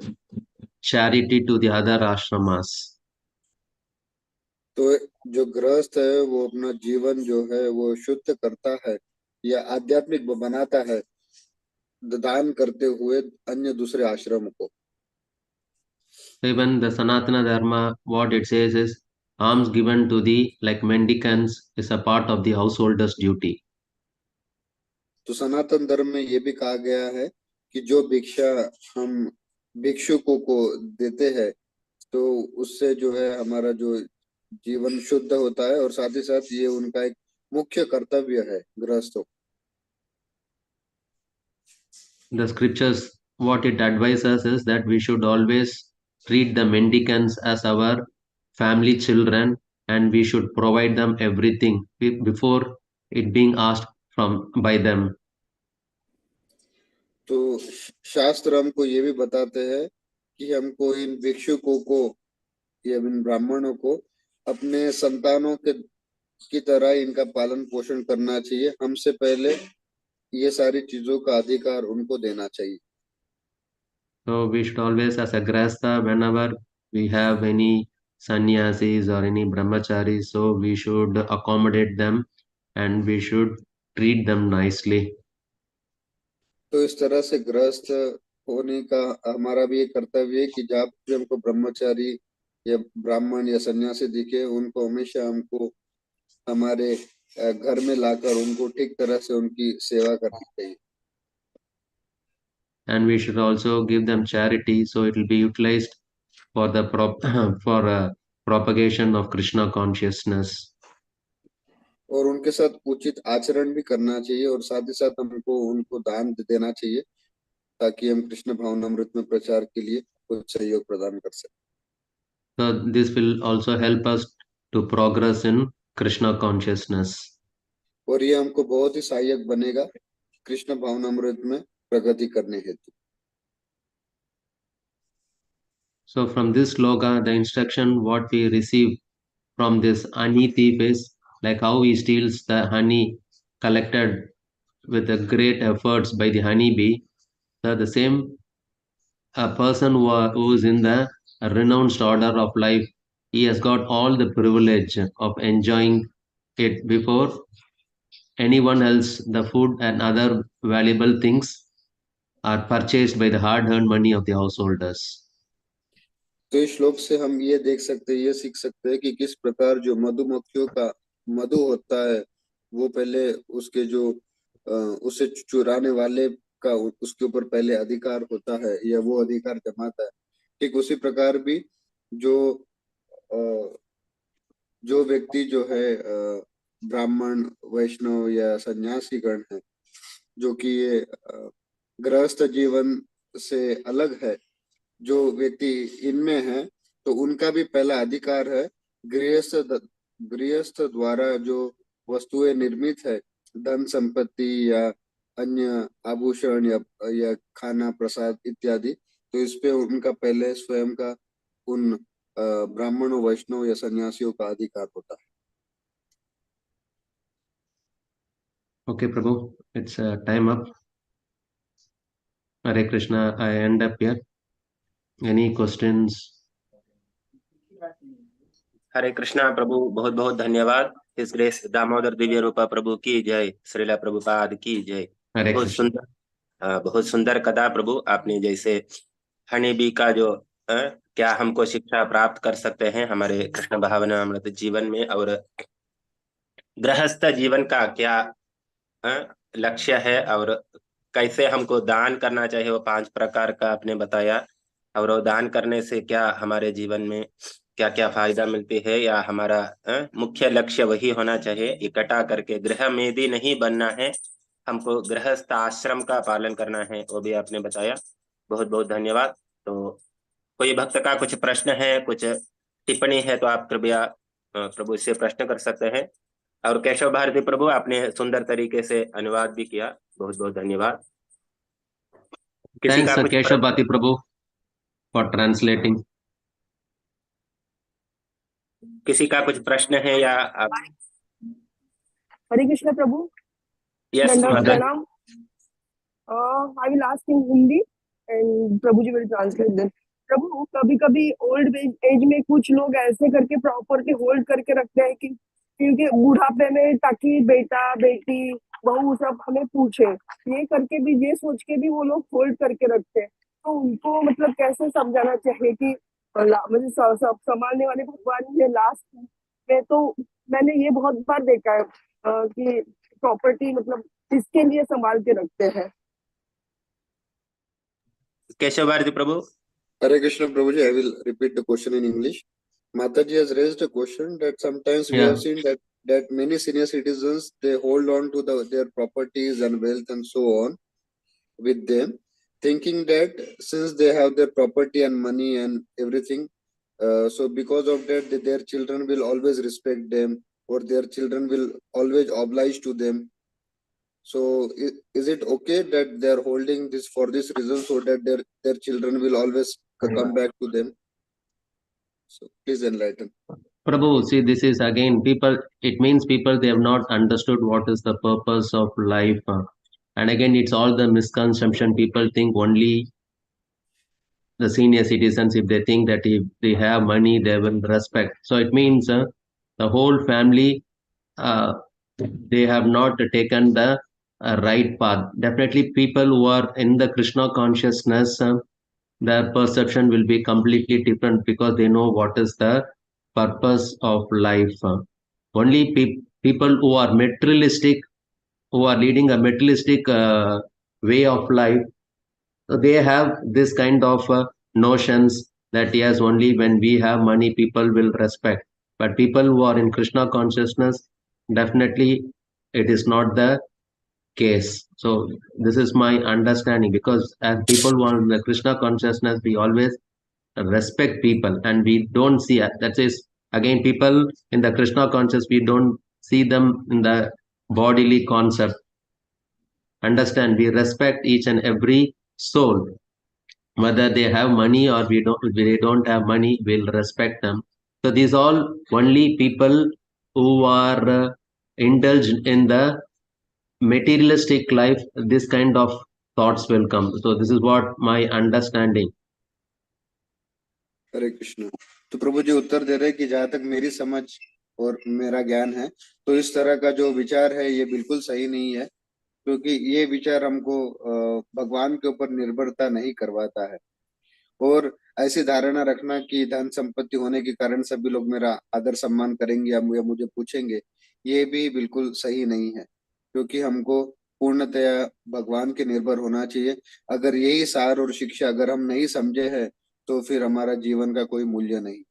charity to the other ashramas. तो जो गृहस्थ है वो अपना जीवन जो है वो शुद्ध करता है या आध्यात्मिक बनाता है दान करते हुए अन्य दूसरे आश्रम को। Even the Sanatana Dharma, what it says is, alms given to the like mendicants is a part of the householder's duty. तो सनातन धर्म में ये भी कहा गया है कि जो भिक्षा हम भिक्षुकों को देते हैं तो उससे जो है हमारा जो जीवन शुद्ध होता है और साथ ही साथ ये उनका एक मुख्य कर्तव्य है गृहस्थों। The scriptures, what it advises is that we should always treat the mendicants as our family children, and we should provide them everything before it being asked from by them. तो शास्त्र हमको ये भी बताते हैं कि हमको इन भिक्षुकों को या इन ब्राह्मणों को अपने संतानों के की तरह इनका पालन पोषण करना चाहिए। हमसे पहले ये सारी चीजों का अधिकार उनको देना चाहिए। So we should always, as a grahastha, whenever we have any sannyasis or any brahmacharis, so we should accommodate them and we should treat them nicely. तो इस तरह से गृहस्थ होने का हमारा भी एक कर्तव्य है कि जब भी हमको ब्रह्मचारी या ब्राह्मण या सन्यासी दिखे उनको हमेशा हमको हमारे घर में लाकर उनको ठीक तरह से उनकी सेवा करनी चाहिए। And we should also give them charity, so it will be utilized for the for propagation of Krishna consciousness. और उनके साथ उचित आचरण भी करना चाहिए और साथ ही साथ हमको उनको दान देना चाहिए ताकि हम कृष्ण भावनामृत में प्रचार के लिए कुछ सहयोग प्रदान कर सकें। So this will also help us to progress in Krishna consciousness. और ये हमको बहुत ही सहायक बनेगा कृष्ण भावनामृत में प्रगति करने हेतु। So from this sloka, the instruction what we receive from this honey thief is like how he steals the honey collected with the great efforts by the honeybee. So the same a person who is in the renounced order of life, he has got all the privilege of enjoying it before anyone else. The food and other valuable things are purchased by the hard-earned money of the householders. तो इस श्लोक से हम ये देख सकते हैं, ये सीख सकते हैं कि किस प्रकार जो मधुमक्खियों का मधु होता है वो पहले उसके जो उसे चुराने वाले का उसके ऊपर पहले अधिकार होता है या वो अधिकार जमाता है। ठीक उसी प्रकार भी जो व्यक्ति जो है ब्राह्मण वैष्णव या सन्यासी गण है जो कि ये गृहस्थ जीवन से अलग है, जो व्यक्ति इनमें है तो उनका भी पहला अधिकार है गृहस्थ द्वारा जो वस्तुएं निर्मित है, धन संपत्ति या अन्य आभूषण या खाना प्रसाद इत्यादि, तो इस पे उनका पहले स्वयं का उन ब्राह्मणों वैष्णव या सन्यासियों का अधिकार होता है। Okay, Prabhu, it's time up. Hare Krishna, I end up here. Any questions? हरे कृष्णा प्रभु, बहुत बहुत धन्यवाद। इस ग्रेस दामोदर दिव्य रूपा प्रभु की जय, श्रीला प्रभुपाद की जय। हरे बहुत कृष्ण। सुंदर, बहुत सुंदर कथा प्रभु। आपने जैसे हनी बी का जो क्या हमको शिक्षा प्राप्त कर सकते हैं हमारे कृष्ण भावना अमृत जीवन में, और गृहस्थ जीवन का क्या लक्ष्य है, और कैसे हमको दान करना चाहिए, वो 5 प्रकार का आपने बताया। और वो दान करने से क्या हमारे जीवन में क्या क्या फायदा मिलती है, या हमारा मुख्य लक्ष्य वही होना चाहिए, इकट्ठा करके गृह मेदी नहीं बनना है, हमको गृहस्थ आश्रम का पालन करना है, वो भी आपने बताया। बहुत बहुत धन्यवाद। तो कोई भक्त का कुछ प्रश्न है, कुछ टिप्पणी है तो आप कृपया प्रभु से प्रश्न कर सकते हैं। और केशव भारती प्रभु, आपने सुंदर तरीके से अनुवाद भी किया, बहुत बहुत धन्यवाद। Thanks, Keshav Bhati Prabhu, for translating. किसी का कुछ प्रश्न है या आप? हरे कृष्ण प्रभु। यस प्रणाम। I will ask in Hindi and Prabhu ji will translate them. प्रभु, कभी कभी ओल्ड एज में कुछ लोग ऐसे करके प्रॉपर्टी होल्ड करके रखते हैं कि क्योंकि बुढ़ापे में ताकि बेटा बेटी बहू सब हमें पूछे, ये करके भी, ये सोच के भी वो लोग होल्ड करके रखते हैं। तो उनको मतलब कैसे समझाना चाहिए कि मुझे सब संभालने वाले भगवान ने लास्ट में, तो मैंने ये बहुत बार देखा है कि प्रॉपर्टी मतलब इसके लिए संभाल के रखते हैं। केशव भारती प्रभु। Hare Krishna Prabhuji, I will repeat the question in English. Mataji has raised a question that sometimes we have seen that many senior citizens, they hold on to their properties and wealth and so on with them, thinking that since they have their property and money and everything, so because of that their children will always respect them, or their children will always oblige to them. So is it okay that they are holding this for this reason, so that their children will always come back to them? So please enlighten. Prabhu, see, this is again people, it means people, they have not understood what is the purpose of life. And again, it's all the misconception. People think only the senior citizens, if they think that if they have money, they will respect. So it means the whole family, they have not taken the right path. Definitely, people who are in the Krishna consciousness, their perception will be completely different because they know what is the purpose of life. Only people who are materialistic, who are leading a materialistic way of life, so they have this kind of notions that yes, only when we have money, people will respect. But people who are in Krishna consciousness, definitely it is not the case. So this is my understanding, because as people want the Krishna consciousness, we always respect people, and we don't see that is again people in the Krishna conscious, we don't see them in the bodily concept. Understand, we respect each and every soul, whether they have money or they don't have money, we'll respect them. So these all only people who are indulged in the materialistic life, this kind of thoughts will come. So this is what my understanding. हरे कृष्ण। तो प्रभु जी उत्तर दे रहे हैं कि जहां तक मेरी समझ और मेरा ज्ञान है, तो इस तरह का जो विचार है ये बिल्कुल सही नहीं है, क्योंकि ये विचार हमको भगवान के ऊपर निर्भरता नहीं करवाता है। और ऐसी धारणा रखना कि धन संपत्ति होने के कारण सभी लोग मेरा आदर सम्मान करेंगे या मुझे पूछेंगे, ये भी बिल्कुल सही नहीं है, क्योंकि हमको पूर्णतया भगवान के निर्भर होना चाहिए। अगर यही सार और शिक्षा अगर हम नहीं समझे हैं, तो फिर हमारा जीवन का कोई मूल्य नहीं।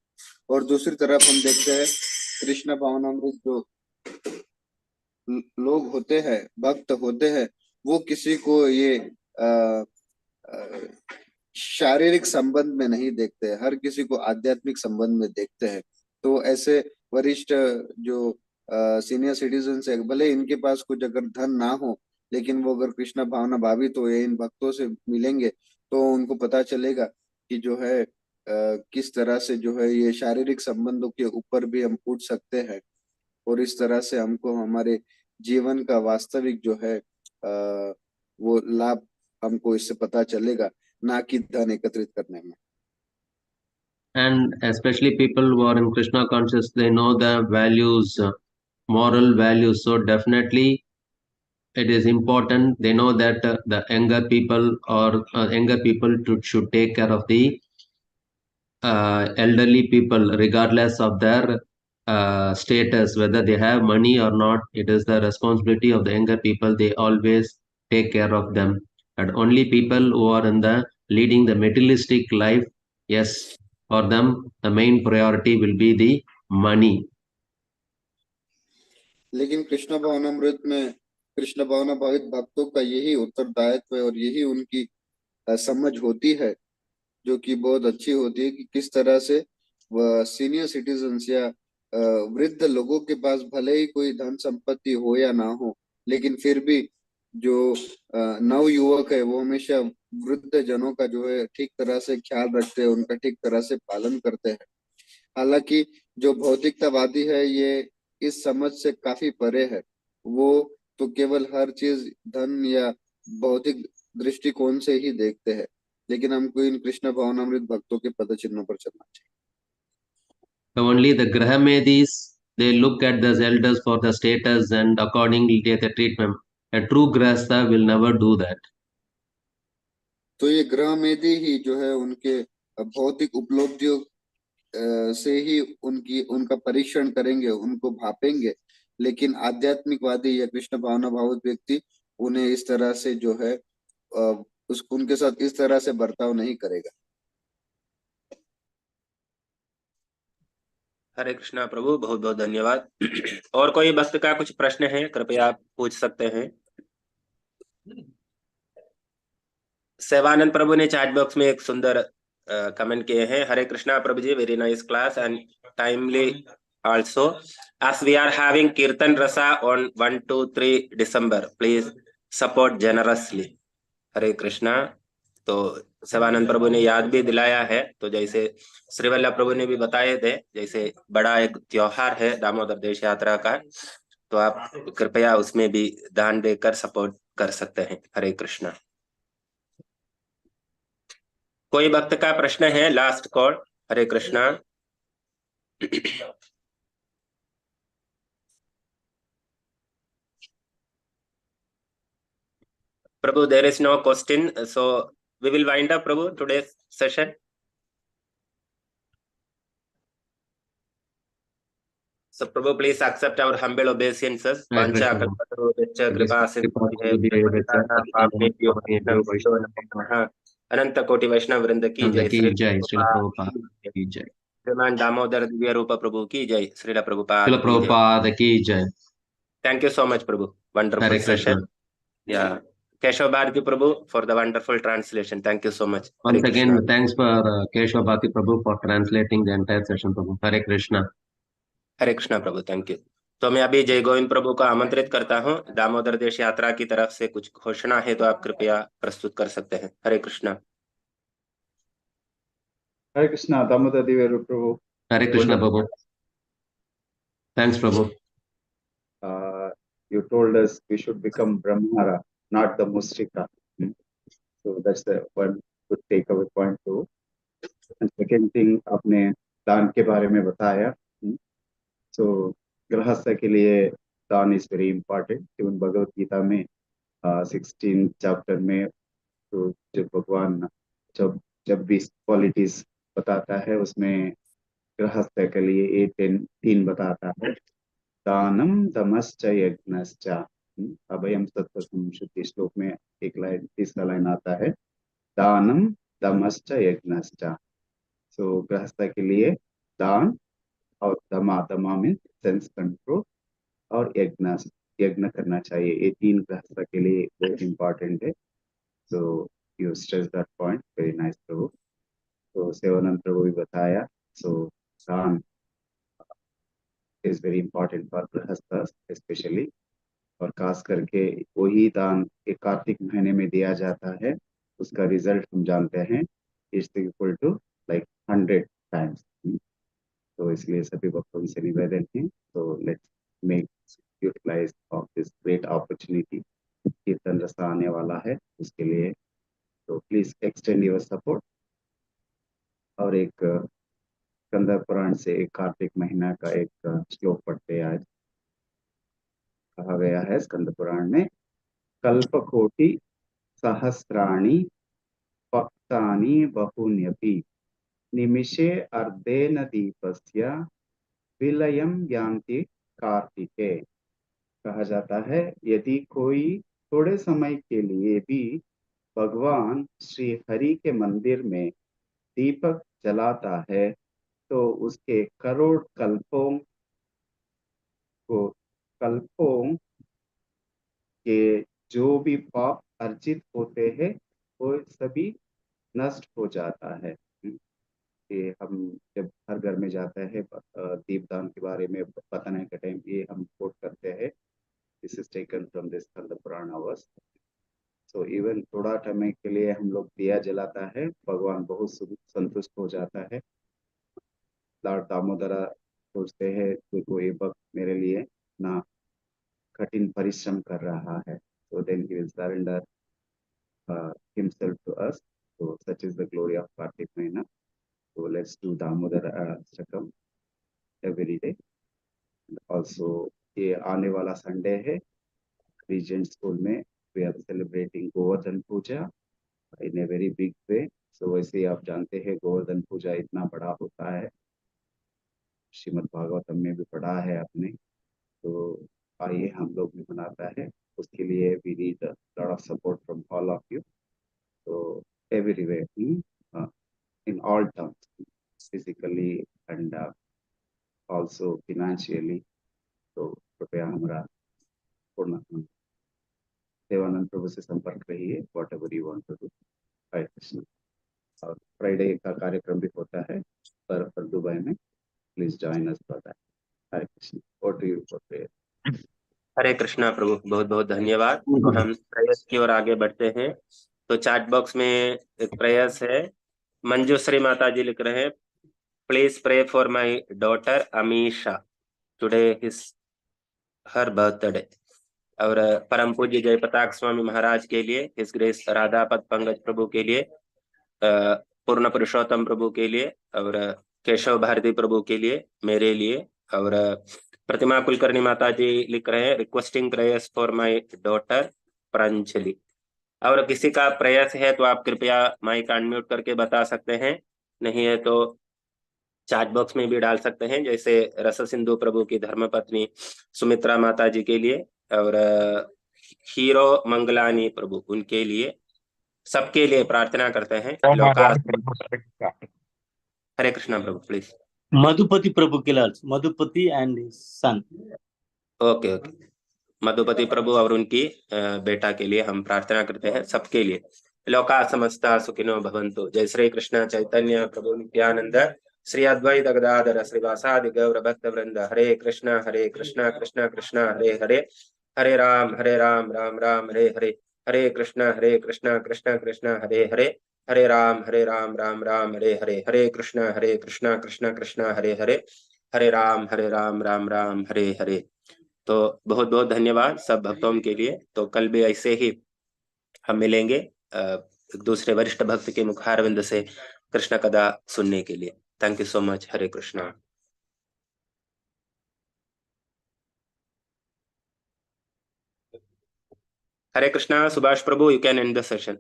और दूसरी तरफ हम देखते हैं कृष्ण भावनामृत जो लोग होते हैं, भक्त होते हैं, वो किसी को ये शारीरिक संबंध में नहीं देखते हैं, हर किसी को आध्यात्मिक संबंध में देखते हैं। तो ऐसे वरिष्ठ जो सीनियर सिटीजन है, भले इनके पास कुछ अगर धन ना हो, लेकिन वो अगर कृष्ण भावना भावित हो या इन भक्तों से मिलेंगे, तो उनको पता चलेगा कि जो है किस तरह से जो है ये शारीरिक संबंधों के ऊपर भी हम उठ सकते हैं, और इस तरह से हमको हमारे जीवन का वास्तविक जो है वो लाभ हमको इससे पता चलेगा, ना कि धन एकत्रित करने में। And especially people who are in Krishna conscious, they know the values, moral values. So definitely it is important. They know that the younger people should take care of the elderly people, regardless of their status, whether they have money or not. It is the responsibility of the younger people. They always take care of them. And only people who are in the leading the materialistic life, yes, for them the main priority will be the money. लेकिन कृष्ण भावनामृत में कृष्ण भावना भावित भक्तों का यही उत्तरदायित्व है और यही उनकी समझ होती है, जो कि बहुत अच्छी होती है, कि किस तरह से वह सीनियर सिटीजन्स या वृद्ध लोगों के पास भले ही कोई धन संपत्ति हो या ना हो, लेकिन फिर भी जो नव युवक है वो हमेशा वृद्ध जनों का जो है ठीक तरह से ख्याल रखते हैं, उनका ठीक तरह से पालन करते हैं। हालांकि जो भौतिकतावादी है ये इस समझ से काफी परे है, वो तो केवल हर चीज धन या भौतिक दृष्टिकोण से ही देखते हैं, लेकिन हमको इन कृष्ण भावनामृत भक्तों के पद चिन्हों पर चलना चाहिए। So only the Grahamedis, they look at the elders for the status and accordingly take the treatment. A true Grahastha will never do that. तो ये ग्रह मेदी ही जो है उनके भौतिक उपलब्धियों से ही उनका परीक्षण करेंगे, उनको भापेंगे, लेकिन आध्यात्मिकवादी या कृष्ण भावना भावित व्यक्ति उन्हें इस तरह से जो है उनके साथ इस तरह से बर्ताव नहीं करेगा। हरे कृष्णा प्रभु, बहुत बहुत धन्यवाद। और कोई भक्त का कुछ प्रश्न है, कृपया आप पूछ सकते हैं। सेवानंद प्रभु ने चैट बॉक्स में एक सुंदर कमेंट किए हैं। हरे कृष्णा प्रभु जी, very nice class and timely also, as we are having Kirtan Rasa on 1, 2, 3 December, please support generously. हरे कृष्णा। तो सेवानंद प्रभु ने याद भी दिलाया है, तो जैसे श्रीवल्लभ प्रभु ने भी बताए थे, जैसे बड़ा एक त्योहार है दामोदर देश यात्रा का, तो आप कृपया उसमें भी दान देकर सपोर्ट कर सकते हैं। हरे कृष्णा। कोई भक्त का प्रश्न है? Last call. Hare Krishna. Prabhu, there is no question, so we will wind up, Prabhu, today's session. So, Prabhu, please accept our humble obeisances. Pancha kalpatarudhya kripa अनंत कोटि वैष्णव वृंद की जय। श्रीमान दामोदर दिव्य रूप प्रभु की जय। श्रील प्रभुपाद की जय। की जय। Thank you so much, Prabhu. Wonderful session. Yeah. Keshav Bharati Prabhu for the wonderful translation. Thank you so much. Once Hare again, Krishna. thanks for Keshav Bhati Prabhu for translating the entire session, Prabhu. Hare Krishna. Hare Krishna Prabhu, thank you. तो मैं अभी जय गोविंद प्रभु को आमंत्रित करता हूँ। दामोदर देश यात्रा की तरफ से कुछ घोषणा है तो आप कृपया प्रस्तुत कर सकते हैं। Hare Krishna. Hare Krishna, Damodar Divyarupa Prabhu. Hare Krishna, Prabhu. Thanks, Prabhu. You told us we should become Brahmara, not the Musrika. So that's the one good takeaway point too. And second thing, आपने दान के बारे में बताया. So गृहस्थ के लिए दान is very important. Even Bhagavad Gita में 16 चैप्टर में तो जब भगवान जब भी क्वालिटीज बताता है उसमें गृहस्थ के लिए ये तीन बताता है. दानम दमश्च यज्ञश्च. अभयम सत्वसम शुद्धि श्लोक में एक लाइन, तीसरा लाइन आता है, दानम दमश्च यज्ञश्च. सो गृहस्थ के लिए दान और दमा मीन सेंस कंट्रोल और यज्ञ करना चाहिए. ये तीन गृहस्थ के लिए बहुत इंपॉर्टेंट है. So you stress that point, very nice प्रभु. तो सेवानंद प्रभु भी बताया. सो दान is very important for गृहस्थ especially, और खास करके वही दान एक कार्तिक महीने में दिया जाता है, उसका रिजल्ट हम जानते हैं, is equal to like 100 times. तो इसलिए सभी भक्तों से निवेदन है, तो let's make utilize of this great opportunity. Kirtan रस आने वाला है उसके लिए, तो प्लीज एक्सटेंड योर सपोर्ट. और एक स्कंद पुराण से एक कार्तिक महीना का एक श्लोक पढ़ते हैं आज. कहा गया है स्कंद पुराण में, कल्पकोटि सहस्राणि पक्तानि बहुन्यपि निमिषे अर्धेन दीपस्य विलयम यान्ति कार्तिके. कहा जाता है यदि कोई थोड़े समय के लिए भी भगवान श्री हरि के मंदिर में दीपक जलाता है तो उसके करोड़ कल्पों के जो भी पाप अर्जित होते हैं वो सभी नष्ट हो जाता है. कि हम जब हर घर में जाते हैं दीपदान के बारे में बताने के टाइम ये हम कोट करते हैं, this is taken from this Skanda Purana ours. So even थोड़ा समय के लिए हम लोग दिया जलाता है, भगवान बहुत संतुष्ट हो जाता है. लॉर्ड दामोदर सोचते हैं देखो ये भक्त मेरे लिए ना कठिन परिश्रम कर रहा है, so then he will surrender himself to us. So such is the glory of Kartik Mahina. So let's do Damodar Shakam every day. And also ये आने वाला संडे है रीजेंट स्कूल में we are celebrating Govardhan Puja in a very big way. So वैसे आप जानते हैं गोवर्धन पूजा इतना बड़ा होता है, श्रीमद् भागवतम में भी पढ़ा है आपने. तो आइए हम लोग भी मनाता है, उसके लिए we need a lot of support from all of you. So everywhere in all terms, physically and also financially. तो कृपया हमारा पूर्ण देवानंद प्रभु से संपर्क रहिए, whatever you want to do. हरे कृष्ण. और फ्राइडे का कार्यक्रम भी होता है पर दुबई में, please join us for that. Hare Krishna. और to you for prayer. Hare Krishna प्रभु, बहुत बहुत धन्यवाद. हम प्रयास की ओर आगे बढ़ते हैं. तो चैट बॉक्स में एक प्रयास है, मंजूश्री माता जी लिख रहे हैं, please pray for my daughter Amisha, today is her birthday. और परम पूज्य जय पताक स्वामी महाराज के लिए, हिज ग्रेस राधा पद पंकज प्रभु के लिए, पूर्ण पुरुषोत्तम प्रभु के लिए, और केशव भारती प्रभु के लिए, मेरे लिए. और प्रतिमा कुलकर्णी माता जी लिख रहे हैं, requesting prayers for my daughter Pranjali. और किसी का प्रयास है तो आप कृपया माइक अनम्यूट करके बता सकते हैं, नहीं है तो चैट बॉक्स में भी डाल सकते हैं. जैसे रस सिंधु प्रभु की धर्मपत्नी सुमित्रा माता जी के लिए, और हीरो मंगलानी प्रभु, उनके लिए, सबके लिए प्रार्थना करते हैं. हरे कृष्णा प्रभु, प्लीज. मधुपति प्रभु के लिए, Madhupati and his son. Okay okay. Madhupati प्रभु और उनकी बेटा के लिए हम प्रार्थना करते हैं, सबके लिए। लोका समस्ता सुखिनो भवन्तु। जय श्री कृष्ण चैतन्य प्रभु नित्यानंद श्री अद्वैत गदाधर श्रीवासादि गौर भक्त वृंद। हरे कृष्ण कृष्ण कृष्ण हरे हरे, हरे राम राम राम हरे हरे, हरे कृष्ण कृष्ण कृष्ण हरे हरे, हरे राम राम राम हरे हरे, हरे कृष्ण कृष्ण कृष्ण हरे हरे, हरे राम राम राम हरे हरे। तो बहुत बहुत धन्यवाद सब भक्तों के लिए। तो कल भी ऐसे ही हम मिलेंगे दूसरे वरिष्ठ भक्त के मुखारविंद से कृष्ण कथा सुनने के लिए। Thank you so much. Hare Krishna. Hare Krishna. Subhash Prabhu, you can and the session.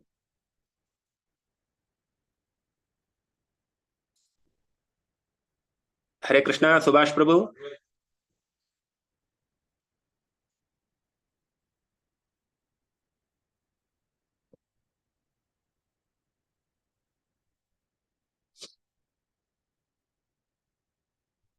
Hare Krishna Subhash Prabhu.